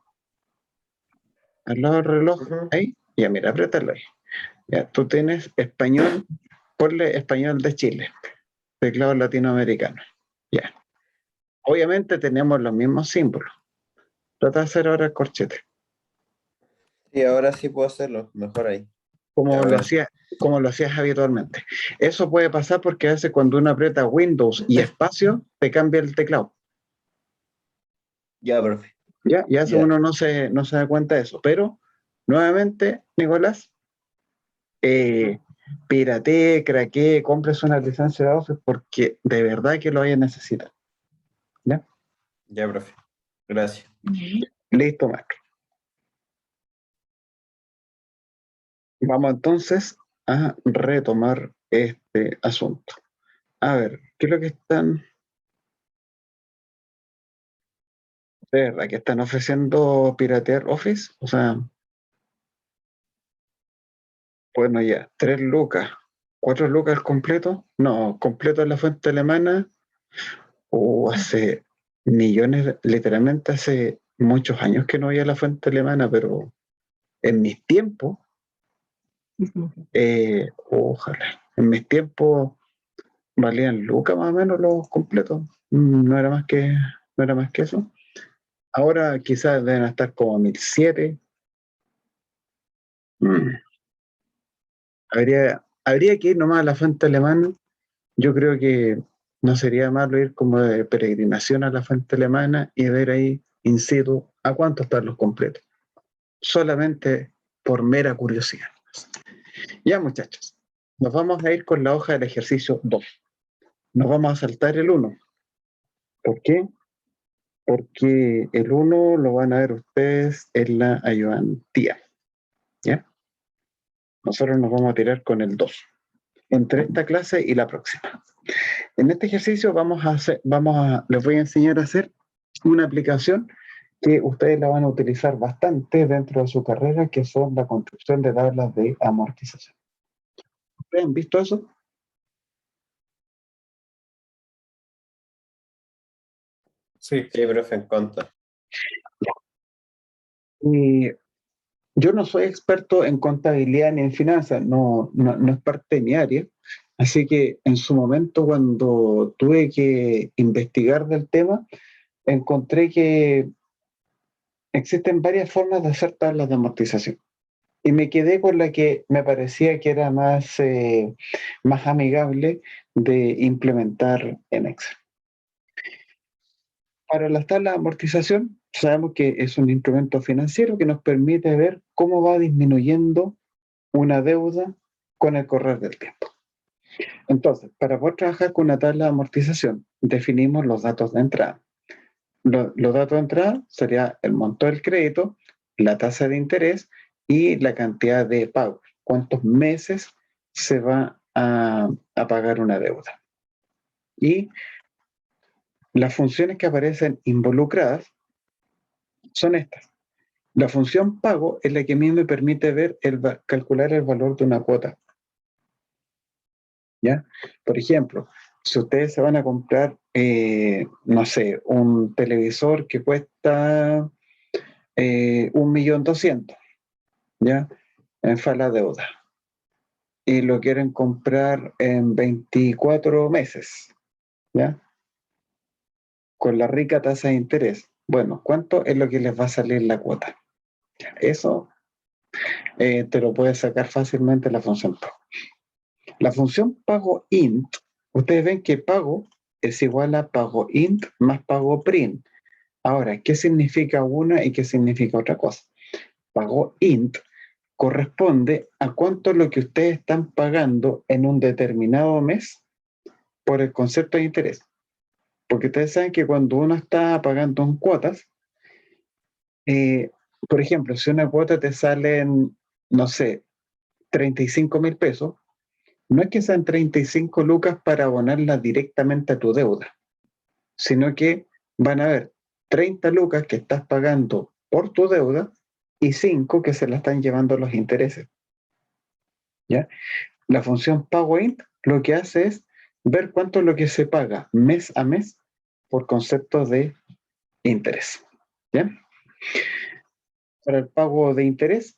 Al lado del reloj, Ujú. ahí, ya mira, apriétalo ahí. Ya, tú tienes español, ponle español de Chile, teclado latinoamericano. Ya. Obviamente tenemos los mismos símbolos. Trata de hacer ahora el corchete, Sí, ahora sí puedo hacerlo. Mejor ahí. Ya, como lo bueno. hacías, como lo hacías habitualmente. Eso puede pasar porque a veces cuando uno aprieta Windows y espacio, te cambia el teclado. Ya, profe. Ya eso Ya. uno no se da cuenta de eso. Pero, nuevamente, Nicolás, piratee, craquee, compres una licencia de Office porque de verdad que lo vaya a necesitar. ¿Ya? Ya, profe. Gracias. Listo, maestro. Vamos entonces a retomar este asunto. A ver, ¿qué es lo que están? ¿De verdad que están ofreciendo piratear Office? O sea, bueno, ya, 3 lucas, 4 lucas completo. No, completo en la fuente alemana. Hace millones, literalmente hace muchos años que no había la fuente alemana, pero en mis tiempos, ojalá, en mis tiempos valían lucas más o menos los completos. No era más que eso. Ahora quizás deben estar como 1.700. Mm. Habría que ir nomás a la fuente alemana. Yo creo que no sería malo ir como de peregrinación a la fuente alemana y ver ahí in situ a cuánto están los completos. Solamente por mera curiosidad. Ya, muchachos, nos vamos a ir con la hoja del ejercicio 2. Nos vamos a saltar el 1. ¿Por qué? Porque el 1 lo van a ver ustedes en la ayudantía. ¿Ya? Nosotros nos vamos a tirar con el 2. Entre esta clase y la próxima. En este ejercicio les voy a enseñar a hacer una aplicación que ustedes la van a utilizar bastante dentro de su carrera, que son la construcción de tablas de amortización. ¿Ustedes han visto eso? Sí, Sí, profe, en conta. Y yo no soy experto en contabilidad ni en finanzas, no es parte de mi área, así que en su momento cuando tuve que investigar del tema, encontré que existen varias formas de hacer tablas de amortización. Y me quedé con la que me parecía que era más amigable de implementar en Excel. Para las tablas de amortización, sabemos que es un instrumento financiero que nos permite ver cómo va disminuyendo una deuda con el correr del tiempo. Entonces, para poder trabajar con una tabla de amortización, definimos los datos de entrada. Los datos de entrada sería el monto del crédito, la tasa de interés y la cantidad de pagos. ¿Cuántos meses se va a pagar una deuda? Y las funciones que aparecen involucradas son estas. La función pago es la que a mí me permite ver calcular el valor de una cuota. ¿Ya? Por ejemplo, si ustedes se van a comprar, no sé, un televisor que cuesta 1.200.000, ¿ya? En la deuda. Y lo quieren comprar en 24 meses, ¿ya? Con la rica tasa de interés. Bueno, ¿cuánto es lo que les va a salir la cuota? Eso te lo puedes sacar fácilmente la función pago. La función pago int, ustedes ven que pago es igual a pago int más pago print. Ahora, ¿qué significa una y qué significa otra cosa? Pago int corresponde a cuánto es lo que ustedes están pagando en un determinado mes por el concepto de interés. Porque ustedes saben que cuando uno está pagando en cuotas, por ejemplo, si una cuota te sale en, no sé, 35.000 pesos, no es que sean 35 lucas para abonarla directamente a tu deuda, sino que van a haber 30 lucas que estás pagando por tu deuda y 5 que se la están llevando los intereses. ¿Ya? La función PagoInt lo que hace es ver cuánto es lo que se paga mes a mes por concepto de interés. ¿Ya? Para el pago de interés,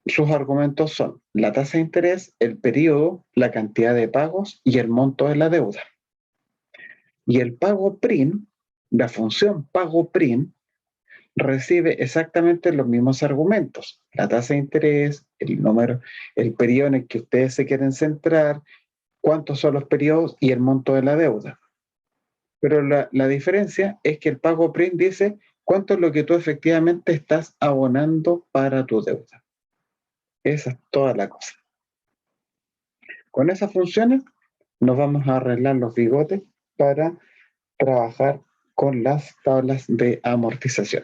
sus argumentos son la tasa de interés, el periodo, la cantidad de pagos y el monto de la deuda. Y el pago PRIN, la función pago PRIN, recibe exactamente los mismos argumentos. La tasa de interés, el número, el periodo en el que ustedes se quieren centrar, cuántos son los periodos y el monto de la deuda. Pero la diferencia es que el pago PRIN dice cuánto es lo que tú efectivamente estás abonando para tu deuda. Esa es toda la cosa. Con esas funciones nos vamos a arreglar los bigotes para trabajar con las tablas de amortización.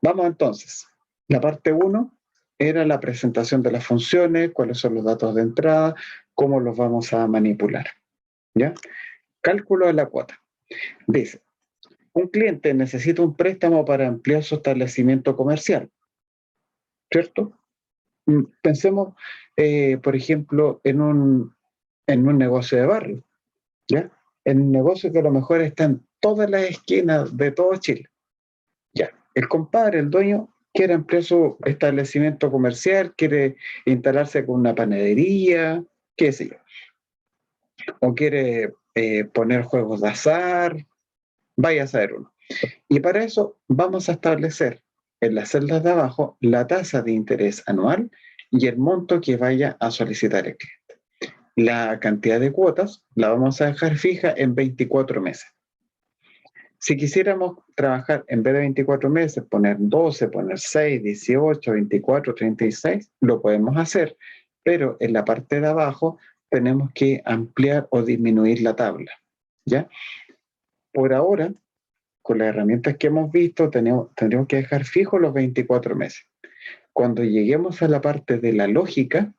Vamos entonces. La parte 1 era la presentación de las funciones, cuáles son los datos de entrada, cómo los vamos a manipular. ¿Ya? Cálculo de la cuota. Dice, un cliente necesita un préstamo para ampliar su establecimiento comercial, ¿cierto? Pensemos, por ejemplo, en un negocio de barrio, ¿ya? En un negocio que a lo mejor está en todas las esquinas de todo Chile. Ya, el compadre, el dueño, quiere ampliar su establecimiento comercial, quiere instalarse con una panadería, qué sé yo. O quiere poner juegos de azar, vaya a saber uno. Y para eso vamos a establecer en las celdas de abajo la tasa de interés anual y el monto que vaya a solicitar el cliente. La cantidad de cuotas la vamos a dejar fija en 24 meses. Si quisiéramos trabajar en vez de 24 meses, poner 12, poner 6, 18, 24, 36, lo podemos hacer, pero en la parte de abajo tenemos que ampliar o disminuir la tabla, ¿ya? Por ahora, con las herramientas que hemos visto, tendríamos que dejar fijos los 24 meses. Cuando lleguemos a la parte de la lógica,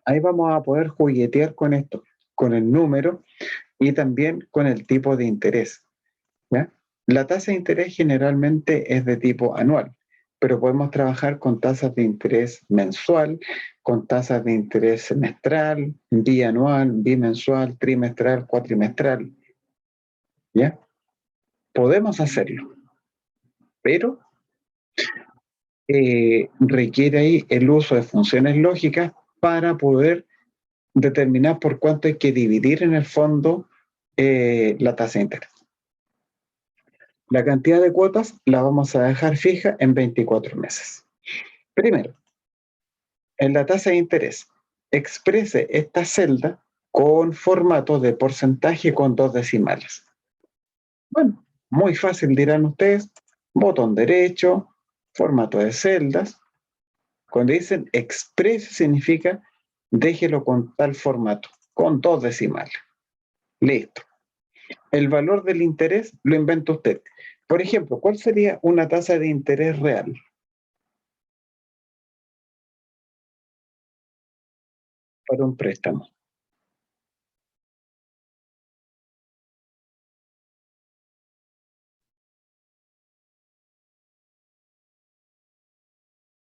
ahí vamos a poder juguetear con esto, con el número y también con el tipo de interés, ¿ya? La tasa de interés generalmente es de tipo anual, pero podemos trabajar con tasas de interés mensual, con tasas de interés semestral, bianual, bimensual, trimestral, cuatrimestral, ¿ya? Podemos hacerlo, pero requiere ahí el uso de funciones lógicas para poder determinar por cuánto hay que dividir en el fondo la tasa de interés. La cantidad de cuotas la vamos a dejar fija en 24 meses. Primero, en la tasa de interés, exprese esta celda con formato de porcentaje con 2 decimales. Bueno, muy fácil dirán ustedes, botón derecho, formato de celdas. Cuando dicen exprese significa déjelo con tal formato, con 2 decimales. Listo. El valor del interés lo inventa usted. Por ejemplo, ¿cuál sería una tasa de interés real? Para un préstamo.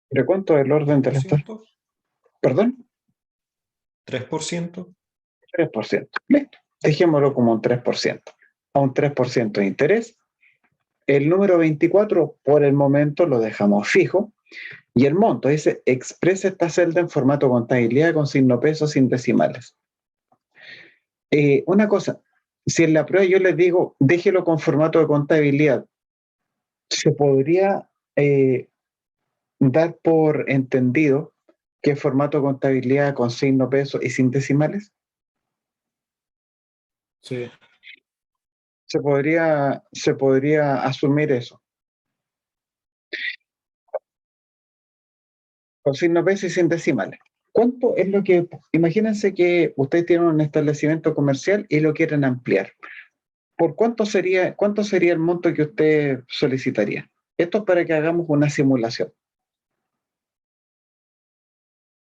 ¿Pero cuánto es el orden de las tasas? 3%. ¿Perdón? 3%. 3%. Listo. Dejémoslo como un 3%. A un 3% de interés. El número 24 por el momento lo dejamos fijo. Y el monto dice, expresa esta celda en formato contabilidad con signo peso sin decimales. Una cosa, si en la prueba yo les digo, déjelo con formato de contabilidad, ¿se podría dar por entendido que es formato de contabilidad con signo peso y sin decimales? Sí. Se podría asumir eso. Con signo peso y sin decimales. ¿Cuánto es lo que, imagínense que ustedes tienen un establecimiento comercial y lo quieren ampliar? ¿Por cuánto sería el monto que usted solicitaría? Esto es para que hagamos una simulación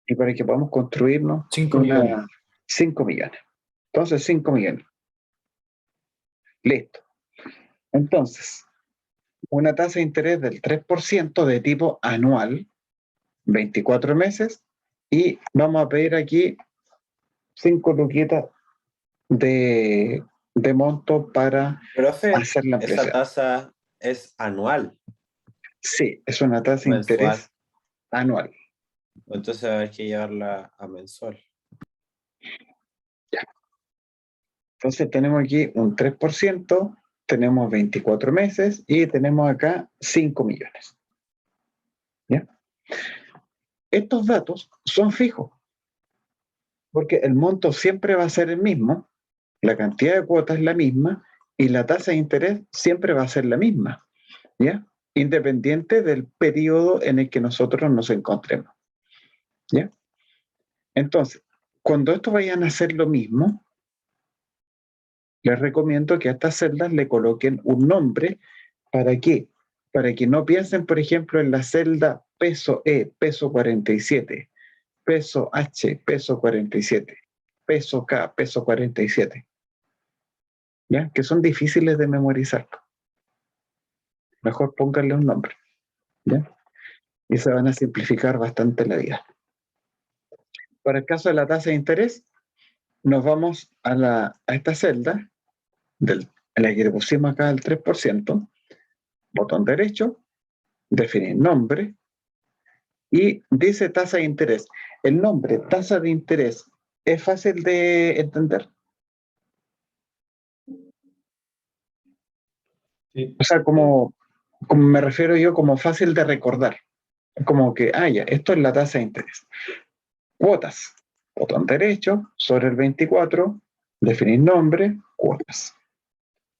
y para que podamos construirnos 5 millones. 5 millones. Entonces, 5 millones. Listo. Entonces, una tasa de interés del 3% de tipo anual, 24 meses, y vamos a pedir aquí 5 luquitas de monto para Profe, hacer la esa ampliación. tasa es anual, Sí, es una tasa de mensual. interés anual. Entonces hay que llevarla a mensual. Entonces tenemos aquí un 3%, tenemos 24 meses y tenemos acá 5 millones. ¿Ya? Estos datos son fijos, porque el monto siempre va a ser el mismo, la cantidad de cuotas es la misma y la tasa de interés siempre va a ser la misma, ¿ya? Independiente del periodo en el que nosotros nos encontremos. ¿Ya? Entonces, cuando estos vayan a hacer lo mismo, les recomiendo que a estas celdas le coloquen un nombre. ¿Para qué? Para que no piensen, por ejemplo, en la celda peso E, peso 47, peso H, peso 47, peso K, peso 47, ¿ya? Que son difíciles de memorizar. Mejor pónganle un nombre, ¿ya? Y se van a simplificar bastante la vida. Para el caso de la tasa de interés, nos vamos a esta celda, en la que le pusimos acá el 3%, botón derecho, definir nombre, y dice tasa de interés. El nombre, tasa de interés, ¿es fácil de entender? Sí. O sea, como me refiero yo, como fácil de recordar. Como que, ya, esto es la tasa de interés. Cuotas, botón derecho, sobre el 24, definir nombre, cuotas.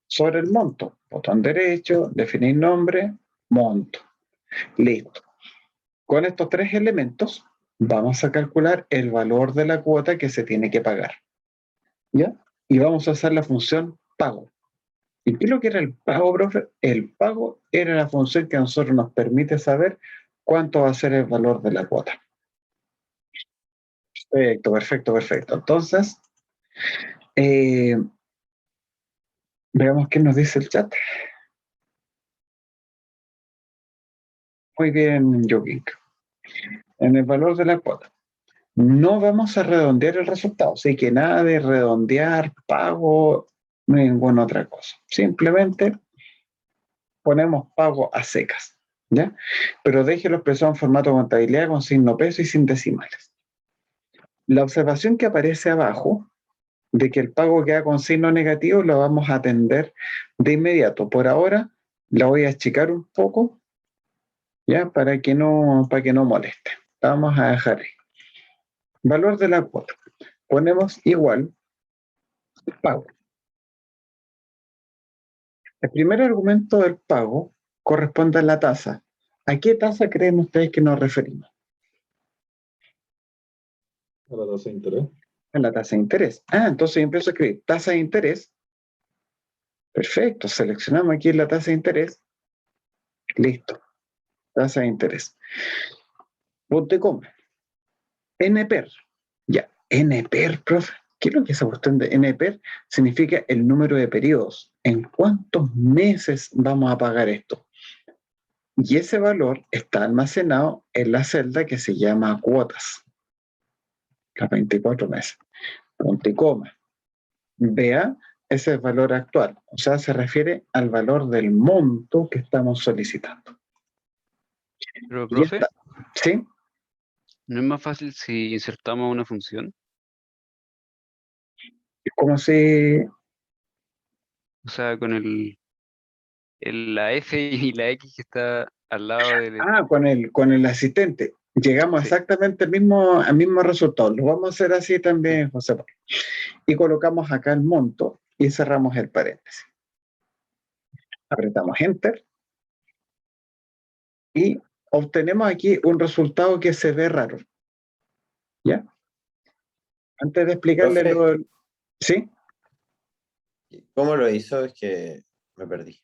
Sobre el monto, botón derecho, definir nombre, monto. Listo. Con estos tres elementos vamos a calcular el valor de la cuota que se tiene que pagar. ¿Ya? Y vamos a usar la función pago. ¿Y qué es lo que era el pago, profe? El pago era la función que a nosotros nos permite saber cuánto va a ser el valor de la cuota. Perfecto, perfecto, perfecto. Entonces, veamos qué nos dice el chat. Muy bien, Joking. En el valor de la cuota. No vamos a redondear el resultado, así que nada de redondear, pago, ninguna otra cosa. Simplemente ponemos pago a secas, ¿ya? Pero déjelo expresado en formato de contabilidad con signo peso y sin decimales. La observación que aparece abajo de que el pago queda con signo negativo lo vamos a atender de inmediato. Por ahora la voy a achicar un poco, ¿ya? Para que no moleste. La vamos a dejar ahí. Valor de la cuota. Ponemos igual pago. El primer argumento del pago corresponde a la tasa. ¿A qué tasa creen ustedes que nos referimos? A la tasa de interés. A la tasa de interés. Entonces yo empiezo a escribir tasa de interés. Perfecto, seleccionamos aquí la tasa de interés. Listo, tasa de interés. Punto y coma. NPER. Ya, NPER, profe. ¿Qué es lo que es esa cuestión de NPER? Significa el número de periodos. ¿En cuántos meses vamos a pagar esto? Y ese valor está almacenado en la celda que se llama cuotas. Las 24 meses. Punto y coma. Vea, ese es el valor actual. O sea, se refiere al valor del monto que estamos solicitando. Pero, Y profe, ¿sí? ¿no es más fácil si insertamos una función? Es como si... O sea, con la F y la X que está al lado del... con el asistente. Llegamos Sí. exactamente al mismo resultado. Lo vamos a hacer así también, José Pablo. Y colocamos acá el monto y cerramos el paréntesis. Apretamos Enter y obtenemos aquí un resultado que se ve raro. ¿Ya? Antes de explicarle Profe, lo... ¿Sí? ¿cómo lo hizo? Es que me perdí.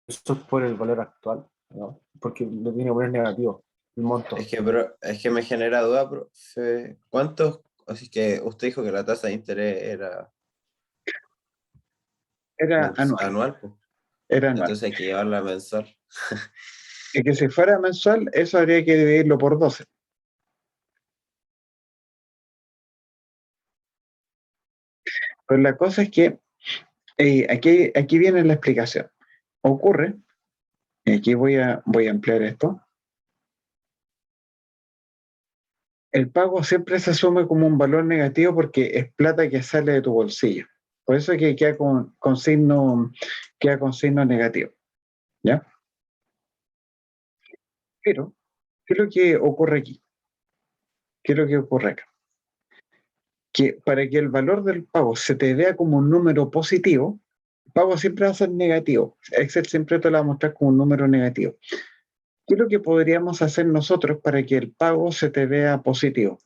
Esto es por el valor actual, ¿no? Porque lo tiene que poner negativo, el monto. Es que me genera duda, profe. ¿Cuántos? Así que usted dijo que la tasa de interés era Era anual. anual, pues. Era anual. Entonces hay que llevarla a mensual. Y que si fuera mensual, eso habría que dividirlo por 12. Pero la cosa es que aquí viene la explicación. Ocurre, y aquí voy a ampliar esto, el pago siempre se asume como un valor negativo porque es plata que sale de tu bolsillo. Por eso es que queda con signo negativo. ¿Ya? Pero, ¿qué es lo que ocurre aquí? ¿Qué es lo que ocurre acá? Que para que el valor del pago se te vea como un número positivo, el pago siempre va a ser negativo. Excel siempre te lo va a mostrar como un número negativo. ¿Qué es lo que podríamos hacer nosotros para que el pago se te vea positivo?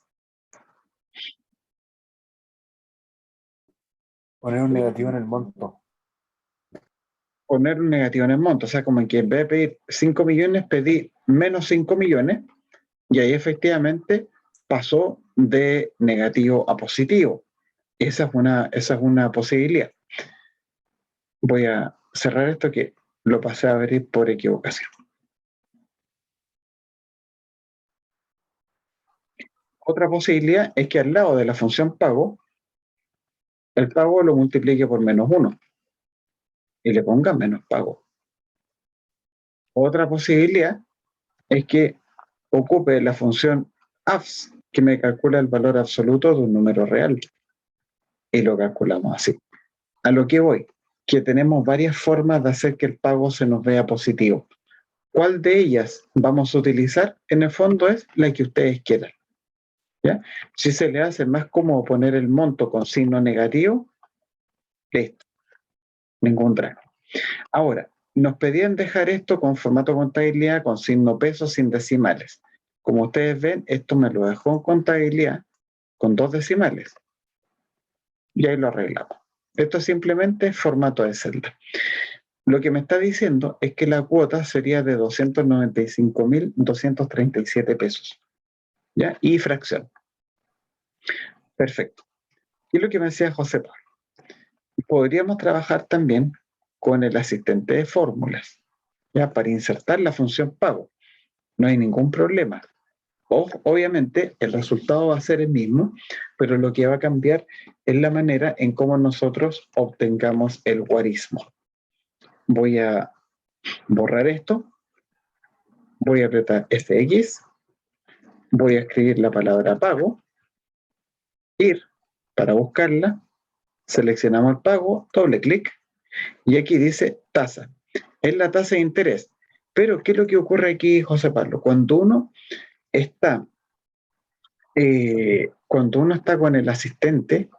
Poner un negativo en el monto. Poner un negativo en el monto. O sea, como que en vez de pedir 5 millones, pedí menos 5 millones y ahí efectivamente pasó de negativo a positivo. Esa es una posibilidad. Voy a cerrar esto que lo pasé a abrir por equivocación. Otra posibilidad es que al lado de la función pago, el pago lo multiplique por menos 1 y le ponga menos pago. Otra posibilidad es que ocupe la función ABS, que me calcula el valor absoluto de un número real. Y lo calculamos así. A lo que voy, que tenemos varias formas de hacer que el pago se nos vea positivo. cuál de ellas vamos a utilizar, en el fondo es la que ustedes quieran. ¿Ya? Si se le hace más cómodo poner el monto con signo negativo, listo, ningún drama. Ahora, nos pedían dejar esto con formato contabilidad, con signo peso, sin decimales. Como ustedes ven, esto me lo dejó en contabilidad con 2 decimales. Y ahí lo arreglamos. Esto es simplemente formato de celda. Lo que me está diciendo es que la cuota sería de 295.237 pesos. ¿Ya? Y fracción. Perfecto. Y lo que me decía José Pablo, podríamos trabajar también con el asistente de fórmulas, ¿ya? Para insertar la función pago. No hay ningún problema. Obviamente el resultado va a ser el mismo, pero lo que va a cambiar es la manera en cómo nosotros obtengamos el guarismo. Voy a borrar esto, voy a apretar FX, voy a escribir la palabra pago, ir para buscarla, seleccionamos el pago, doble clic, y aquí dice tasa. Es la tasa de interés. Pero, ¿qué es lo que ocurre aquí, José Pablo? Cuando uno está con el asistente,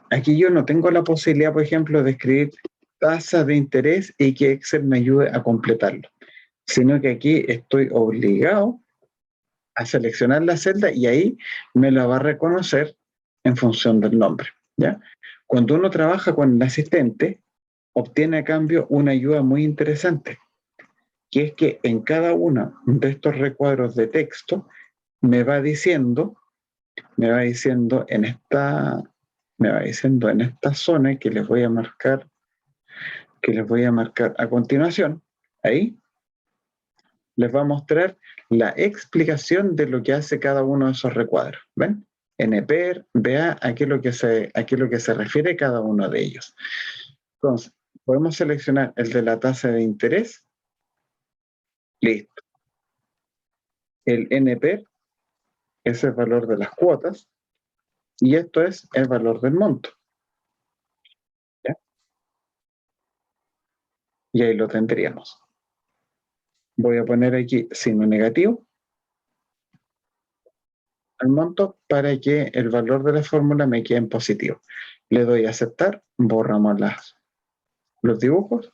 aquí yo no tengo la posibilidad, por ejemplo, de escribir tasa de interés y que Excel me ayude a completarlo, sino que aquí estoy obligado a seleccionar la celda y ahí me la va a reconocer en función del nombre, ¿ya? Cuando uno trabaja con el asistente, obtiene a cambio una ayuda muy interesante, que es que en cada uno de estos recuadros de texto me va diciendo en esta zona que les voy a marcar a continuación. Ahí les va a mostrar la explicación de lo que hace cada uno de esos recuadros. ¿Ven? NPER, BA, aquí es lo que se refiere cada uno de ellos. Entonces, podemos seleccionar el de la tasa de interés. Listo. El NPER es el valor de las cuotas y esto es el valor del monto. ¿Ya? Y ahí lo tendríamos. Voy a poner aquí signo negativo al monto para que el valor de la fórmula me quede en positivo. Le doy a aceptar, borramos los dibujos,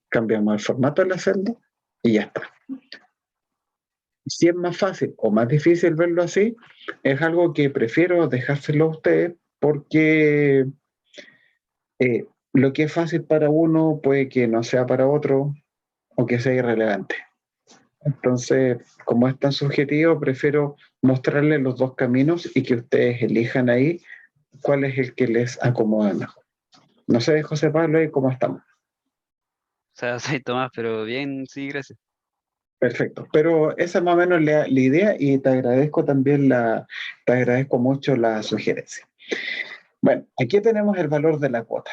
cambiamos el formato de la celda y ya está. Si es más fácil o más difícil verlo así, es algo que prefiero dejárselo a ustedes porque lo que es fácil para uno puede que no sea para otro o que sea irrelevante. Entonces, como es tan subjetivo, prefiero mostrarles los dos caminos y que ustedes elijan ahí cuál es el que les acomoda mejor. No sé, José Pablo, ¿cómo estamos? O sea, soy Tomás, pero bien, sí, gracias. Perfecto, pero esa es más o menos la idea y te agradezco mucho la sugerencia. Bueno, aquí tenemos el valor de la cuota.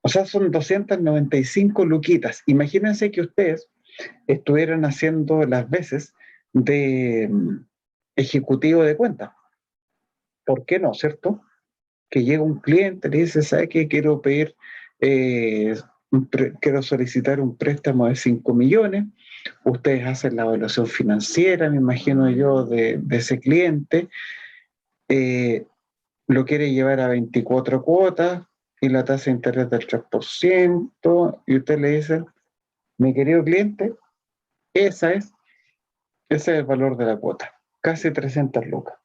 O sea, son 295 luquitas. Imagínense que ustedes estuvieran haciendo las veces de ejecutivo de cuenta. ¿Por qué no, cierto? Que llega un cliente, le dice, ¿sabe qué? Quiero solicitar un préstamo de 5 millones. Ustedes hacen la evaluación financiera, me imagino yo, de ese cliente. Lo quiere llevar a 24 cuotas y la tasa de interés del 3%. Y usted le dice, mi querido cliente, ese es el valor de la cuota, casi 300 lucas.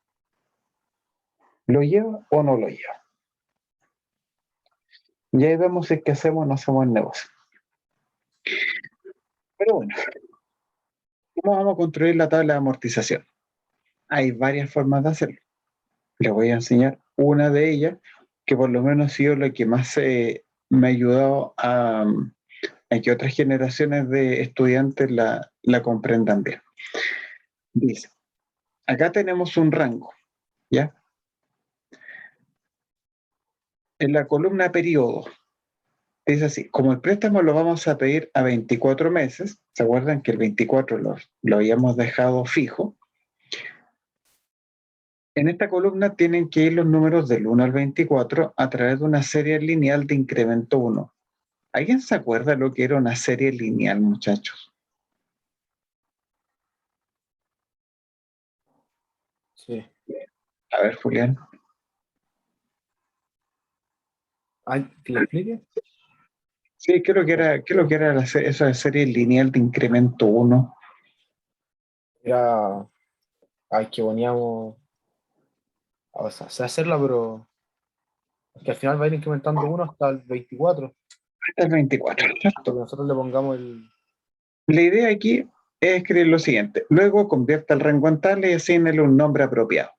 ¿Lo lleva o no lo lleva? Y ahí vemos si es que hacemos o no hacemos el negocio. Pero bueno, ¿cómo vamos a construir la tabla de amortización? Hay varias formas de hacerlo. Les voy a enseñar una de ellas, que por lo menos ha sido la que más me ha ayudado a que otras generaciones de estudiantes la comprendan bien. Dice, acá tenemos un rango, ¿ya? En la columna periodo, dice así, como el préstamo lo vamos a pedir a 24 meses, ¿se acuerdan que el 24 lo habíamos dejado fijo? En esta columna tienen que ir los números del 1 al 24 a través de una serie lineal de incremento 1. ¿Alguien se acuerda lo que era una serie lineal, muchachos? Sí. A ver, Julián. Ay, ¿que lo explique? Sí, creo que era esa serie lineal de incremento 1. Era. Ay, que poníamos. O sea, sé hacerla, pero. Que al final va a ir incrementando uno hasta el 24. Hasta el 24, Que ¿cierto? nosotros le pongamos el. La idea aquí es escribir lo siguiente. Luego convierta el rango en tabla y asignele un nombre apropiado.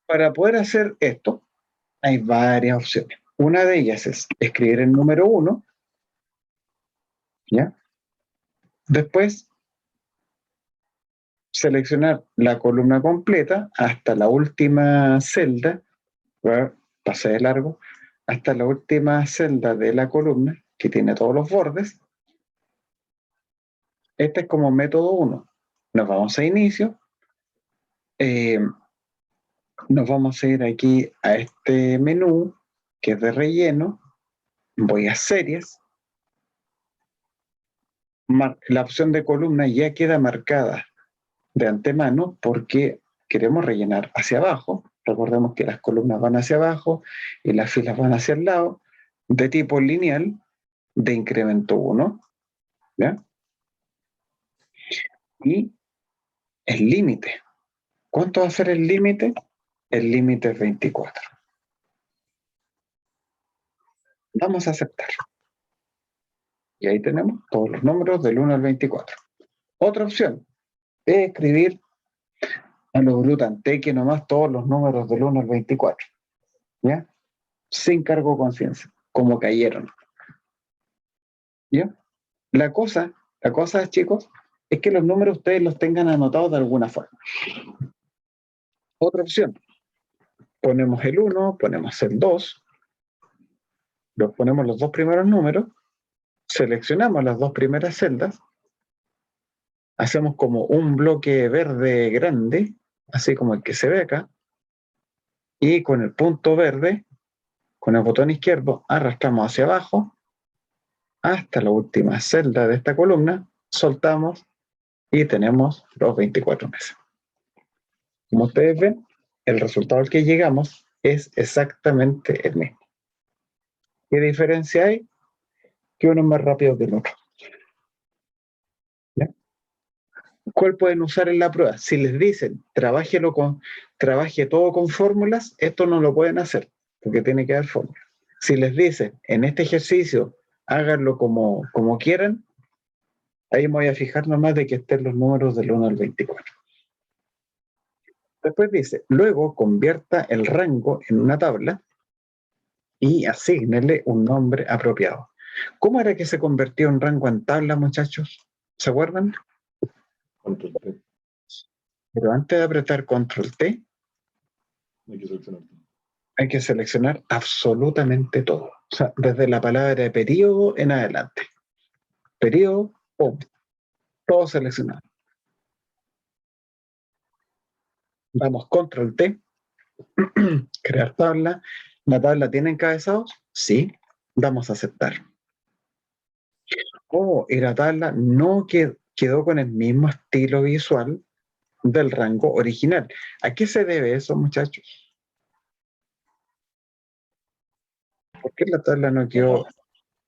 Para poder hacer esto, hay varias opciones. Una de ellas es escribir el número 1, ¿ya? Después, seleccionar la columna completa hasta la última celda, pasé de largo, hasta la última celda de la columna, que tiene todos los bordes. Este es como método 1. Nos vamos a inicio. Nos vamos a ir aquí a este menú, que es de relleno. Voy a series. La opción de columna ya queda marcada de antemano porque queremos rellenar hacia abajo. Recordemos que las columnas van hacia abajo y las filas van hacia el lado, de tipo lineal, de incremento 1. ¿Ya? Y el límite. ¿Cuánto va a ser el límite? El límite es 24. Vamos a aceptar. Y ahí tenemos todos los números del 1 al 24. Otra opción es escribir a lo brutanteque nomás todos los números del 1 al 24. ¿Ya? Sin cargo de conciencia, como cayeron. ¿Ya? La cosa, chicos, es que los números ustedes los tengan anotados de alguna forma. Otra opción, ponemos el 1, ponemos el 2, ponemos los dos primeros números, seleccionamos las dos primeras celdas, hacemos como un bloque verde grande, así como el que se ve acá, y con el punto verde, con el botón izquierdo, arrastramos hacia abajo hasta la última celda de esta columna, soltamos y tenemos los 24 meses. Como ustedes ven, el resultado al que llegamos es exactamente el mismo. ¿Qué diferencia hay? Que uno es más rápido que el otro. ¿Ya? ¿Cuál pueden usar en la prueba? Si les dicen, trabaje todo con fórmulas, esto no lo pueden hacer, porque tiene que haber fórmulas. Si les dicen, en este ejercicio, háganlo como quieran, ahí me voy a fijar nomás de que estén los números del 1 al 24. Después dice, luego convierta el rango en una tabla y asígnele un nombre apropiado. ¿Cómo era que se convertía un rango en tabla, muchachos? ¿Se acuerdan? Control T. Pero antes de apretar Control T, Hay que seleccionar. hay que seleccionar absolutamente todo. O sea, desde la palabra periodo en adelante. Periodo, pum, todo seleccionado. Damos Control T, crear tabla. ¿La tabla tiene encabezados? Sí. Damos a aceptar. Y la tabla no quedó con el mismo estilo visual del rango original. ¿A qué se debe eso, muchachos? ¿Por qué la tabla no quedó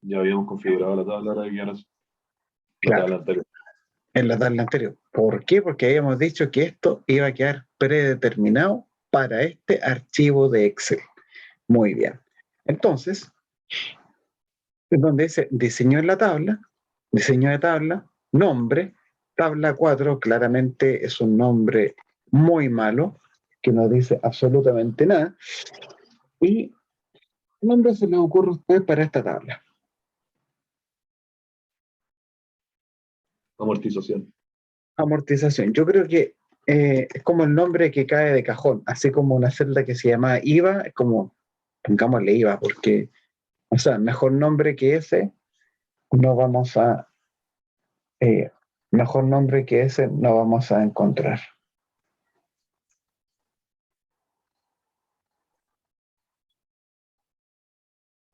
Ya habíamos configurado la tabla de guiones. La Claro. tabla anterior. en la tabla anterior? ¿Por qué? Porque habíamos dicho que esto iba a quedar predeterminado para este archivo de Excel. Muy bien. Entonces, donde dice diseño en la tabla, diseño de tabla, nombre, tabla 4, claramente es un nombre muy malo, que no dice absolutamente nada. ¿Y qué nombre se le ocurre a usted para esta tabla? Amortización. Amortización. Yo creo que es como el nombre que cae de cajón, así como una celda que se llama IVA, es como, pongámosle IVA, porque, o sea, mejor nombre que ese, no vamos a, mejor nombre que ese no vamos a encontrar.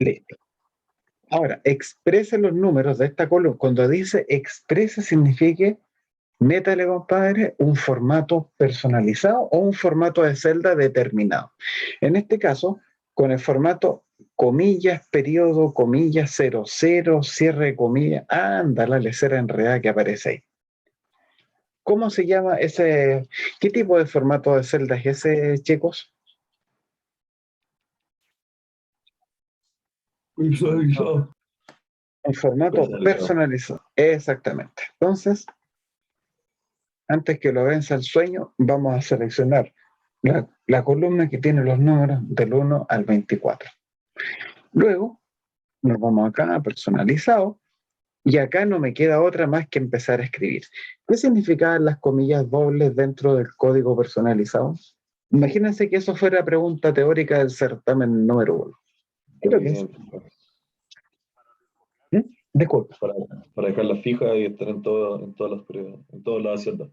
Listo. Ahora, exprese los números de esta columna. Cuando dice exprese, significa métale, compadre, un formato personalizado o un formato de celda determinado. En este caso, con el formato comillas, periodo, comillas, 00, cierre de comillas, anda la lecera enredada que aparece ahí. ¿Cómo se llama ese? ¿Qué tipo de formato de celda es ese, chicos? Visualizado. Un formato personalizado. Exactamente. Entonces, antes que lo vence el sueño, vamos a seleccionar la columna que tiene los números del 1 al 24. Luego, nos vamos acá a personalizado, y acá no me queda otra más que empezar a escribir. ¿Qué significaban las comillas dobles dentro del código personalizado? Imagínense que eso fuera pregunta teórica del certamen número 1. Creo que es. Disculpa. Para dejarla fija y estar en todas las pruebas, en todas las celdas.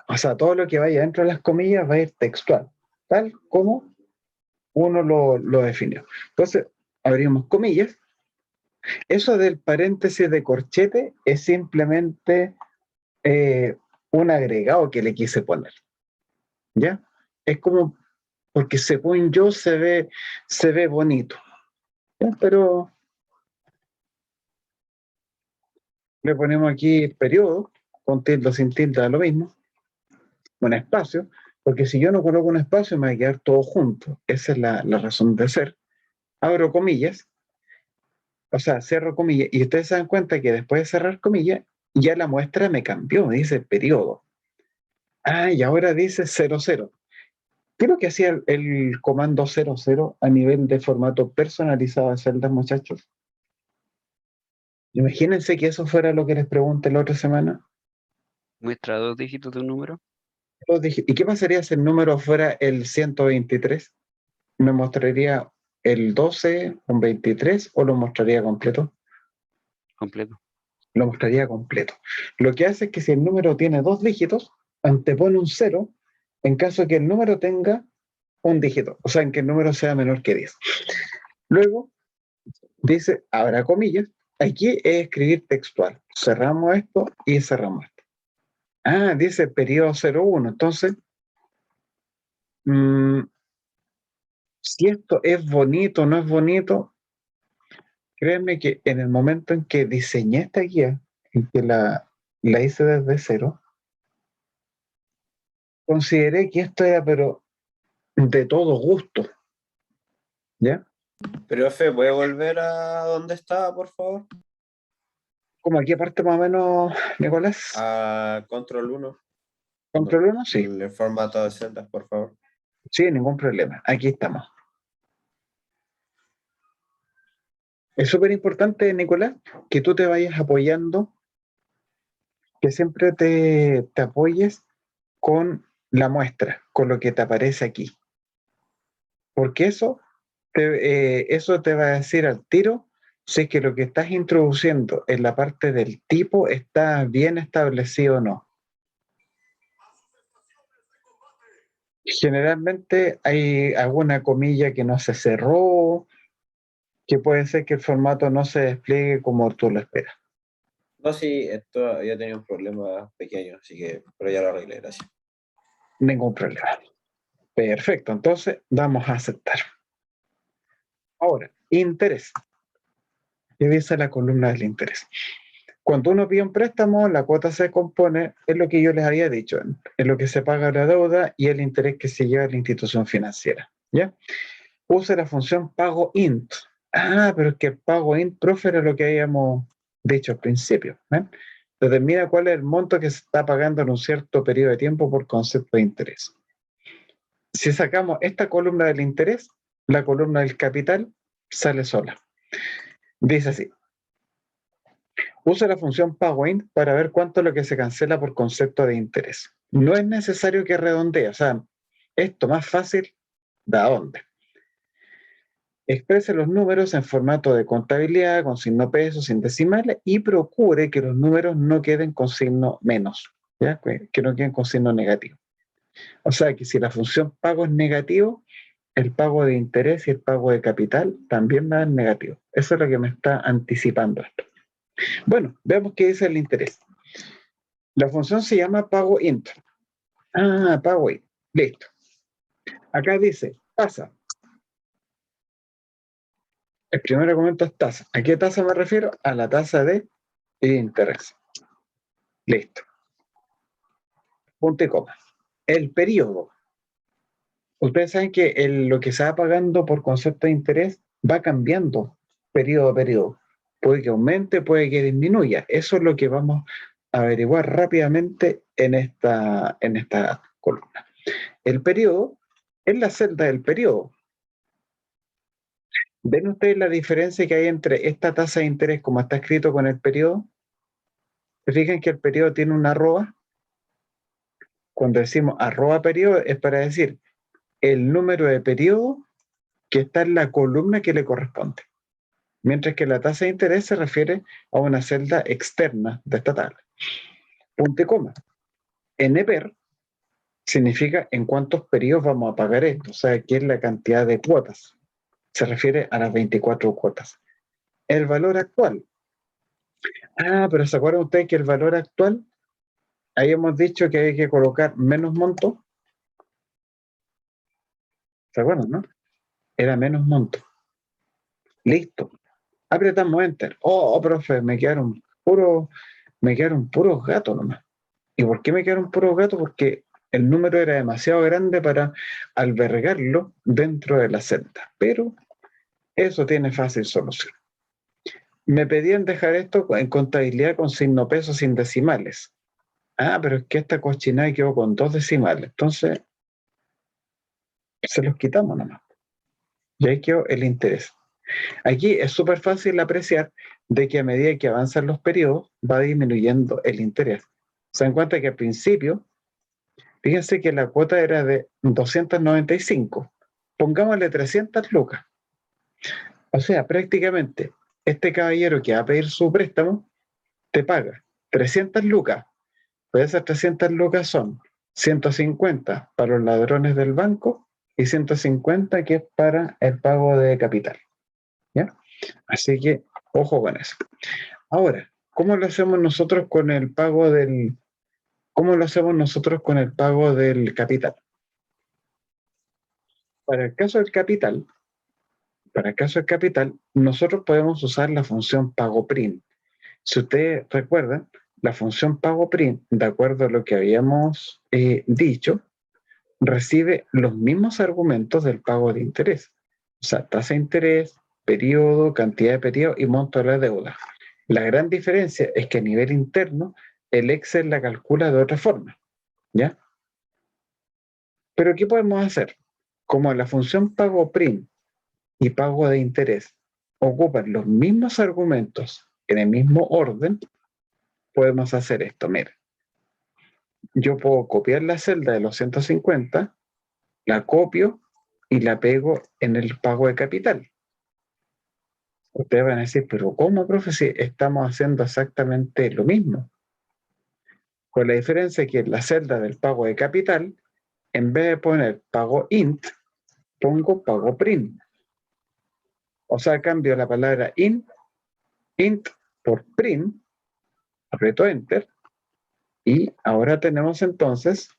O sea, todo lo que vaya dentro de las comillas va a ir textual, tal como uno lo definió. Entonces, abrimos comillas. Eso del paréntesis de corchete es simplemente un agregado que le quise poner. ¿Ya? Es como, porque según yo se ve bonito. ¿Ya? Pero le ponemos aquí periodo, con tilde o sin tilde, da lo mismo. Un espacio, porque si yo no coloco un espacio me va a quedar todo junto. Esa es la razón de ser. Abro comillas, o sea, cierro comillas, y ustedes se dan cuenta que después de cerrar comillas, ya la muestra me cambió, me dice periodo. Ah, y ahora dice 00. ¿Qué es lo que hacía el comando 00 a nivel de formato personalizado de celdas, muchachos? Imagínense que eso fuera lo que les pregunté la otra semana. Muestra 2 dígitos de un número. ¿Y qué pasaría si el número fuera el 123? ¿Me mostraría el 12, un 23 o lo mostraría completo? Completo. Lo mostraría completo. Lo que hace es que si el número tiene 2 dígitos, antepone un 0 en caso de que el número tenga un dígito, o sea, en que el número sea menor que 10. Luego, dice, abra comillas, aquí es escribir textual. Cerramos esto y cerramos esto. Ah, dice periodo 01, entonces, si esto es bonito o no es bonito, créanme que en el momento en que diseñé esta guía, en que la hice desde cero, consideré que esto era, pero de todo gusto, ¿ya? Profe, ¿puede volver a donde estaba, por favor? Como aquí aparte más o menos, Nicolás, A control 1. control 1, sí, El formato de celdas, por favor. sí, ningún problema, aquí estamos. Es súper importante, Nicolás, que tú te vayas apoyando, que siempre te apoyes con la muestra, con lo que te aparece aquí. Porque eso te va a decir al tiro si es que lo que estás introduciendo en la parte del tipo está bien establecido o no. Generalmente hay alguna comilla que no se cerró, que puede ser que el formato no se despliegue como tú lo esperas. No, sí, esto ya tenía un problema pequeño, así que, pero ya lo arreglé, gracias. Ningún problema. Perfecto, entonces vamos a aceptar. Ahora, interés. ¿Qué dice la columna del interés? Cuando uno pide un préstamo, la cuota se compone, es lo que yo les había dicho, en lo que se paga la deuda y el interés que se lleva a la institución financiera. ¿Ya? Use la función pago int. Ah, pero es que el pago int, profe, era lo que habíamos dicho al principio. Determina cuál es el monto que se está pagando en un cierto periodo de tiempo por concepto de interés. Si sacamos esta columna del interés, la columna del capital sale sola. Dice así. Usa la función pagoint para ver cuánto es lo que se cancela por concepto de interés. No es necesario que redondee, o sea, esto más fácil, ¿de dónde? Exprese los números en formato de contabilidad, con signo peso, sin decimales, y procure que los números no queden con signo menos, ¿ya? Que no queden con signo negativo. O sea, que si la función pago es negativo, el pago de interés y el pago de capital también va en negativo. Eso es lo que me está anticipando esto. Bueno, veamos qué dice el interés. La función se llama pago int. Ah, pago int. Listo. Acá dice tasa. El primer argumento es tasa. ¿A qué tasa me refiero? A la tasa de interés. Listo. Punto y coma. El periodo. Ustedes saben que lo que se va pagando por concepto de interés va cambiando periodo a periodo. Puede que aumente, puede que disminuya. Eso es lo que vamos a averiguar rápidamente en esta columna. El periodo es la celda del periodo. ¿Ven ustedes la diferencia que hay entre esta tasa de interés como está escrito con el periodo? ¿Se fijan que el periodo tiene una arroba? Cuando decimos arroba periodo es para decir el número de periodo que está en la columna que le corresponde. Mientras que la tasa de interés se refiere a una celda externa de esta tabla. Punto y coma. NPER significa en cuántos periodos vamos a pagar esto, o sea, aquí es la cantidad de cuotas. Se refiere a las 24 cuotas. El valor actual. Ah, pero ¿se acuerdan ustedes que el valor actual, ahí hemos dicho que hay que colocar menos monto? ¿Se acuerdan, no? Era menos monto. Listo. Apretamos Enter. Oh, profe, me quedaron puros gatos nomás. ¿Y por qué me quedaron puros gatos? Porque el número era demasiado grande para albergarlo dentro de la celda. Pero eso tiene fácil solución. Me pedían dejar esto en contabilidad con signo peso sin decimales. Ah, pero es que esta cochinada quedó con 2 decimales. Entonces, se los quitamos nomás. Y ahí quedó el interés. Aquí es súper fácil apreciar de que a medida que avanzan los periodos va disminuyendo el interés. Se dan cuenta que al principio, fíjense que la cuota era de 295. Pongámosle 300 lucas. O sea, prácticamente este caballero que va a pedir su préstamo te paga 300 lucas. Pues esas 300 lucas son 150 para los ladrones del banco y 150 que es para el pago de capital. ¿Ya? Así que, ojo con eso. Ahora, ¿cómo lo hacemos nosotros con el pago del capital? Para el caso del capital, nosotros podemos usar la función pago prim. Si ustedes recuerdan, la función pago prim, de acuerdo a lo que habíamos dicho, recibe los mismos argumentos del pago de interés. O sea, tasa de interés, periodo, cantidad de periodo y monto de la deuda. La gran diferencia es que a nivel interno, el Excel la calcula de otra forma. ¿Ya? Pero ¿qué podemos hacer? Como la función pago prim y pago de interés ocupan los mismos argumentos en el mismo orden, podemos hacer esto. Mira, yo puedo copiar la celda de los 150, la copio y la pego en el pago de capital. Ustedes van a decir, pero ¿cómo, profe? Si estamos haciendo exactamente lo mismo. Con la diferencia que en la celda del pago de capital, en vez de poner pago int, pongo pago prim. O sea, cambio la palabra int por prim, aprieto enter, y ahora tenemos entonces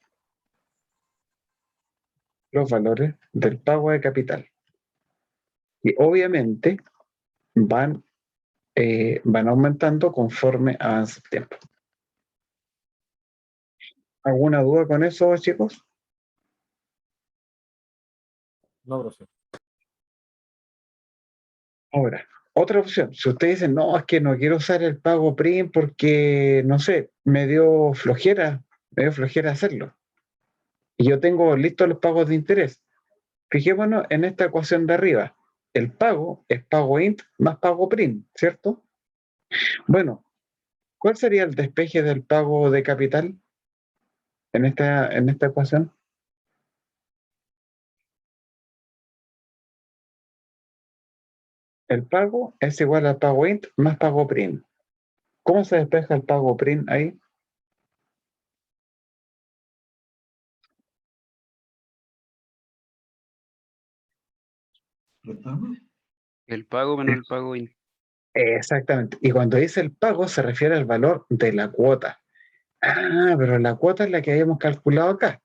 los valores del pago de capital. Y obviamente van aumentando conforme avanza el tiempo. ¿Alguna duda con eso, chicos? No, profe. Ahora, otra opción. Si ustedes dicen, no, es que no quiero usar el pago PRIM porque, no sé, me dio flojera hacerlo. Y yo tengo listos los pagos de interés. Fijémonos en esta ecuación de arriba. El pago es pago int más pago PRIM, ¿cierto? Bueno, ¿cuál sería el despeje del pago de capital en esta ecuación? El pago es igual al pago int más pago prim. ¿Cómo se despeja el pago prim ahí? El pago menos el pago Exactamente. Y cuando dice el pago se refiere al valor de la cuota. Ah, pero la cuota es la que habíamos calculado acá.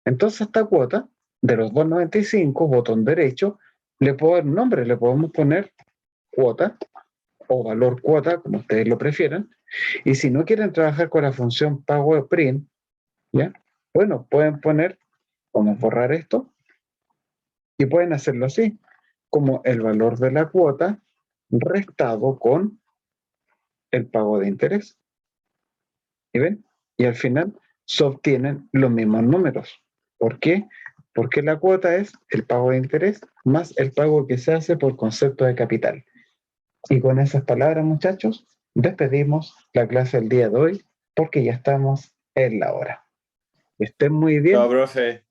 Entonces, esta cuota de los 2,95, botón derecho, le puedo dar un nombre, le podemos poner cuota o valor cuota, como ustedes lo prefieran. Y si no quieren trabajar con la función pago print, ¿ya? Bueno, pueden poner, vamos a borrar esto, y pueden hacerlo así, como el valor de la cuota restado con el pago de interés. ¿Y ven? Y al final se obtienen los mismos números. ¿Por qué? Porque la cuota es el pago de interés más el pago que se hace por concepto de capital. Y con esas palabras, muchachos, despedimos la clase del día de hoy porque ya estamos en la hora. Que estén muy bien. Chao, profe.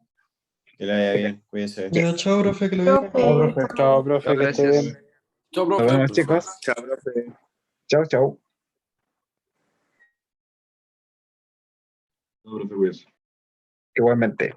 Que le vaya bien. Cuídense. Ya, chao, profe, que le vaya bien. Chao, profe. Chao, profe, que esté Gracias. bien. Chao, Nos profe. vemos, chicos. Chao, profe. Chao, chao. No, profe, cuídese. Igualmente.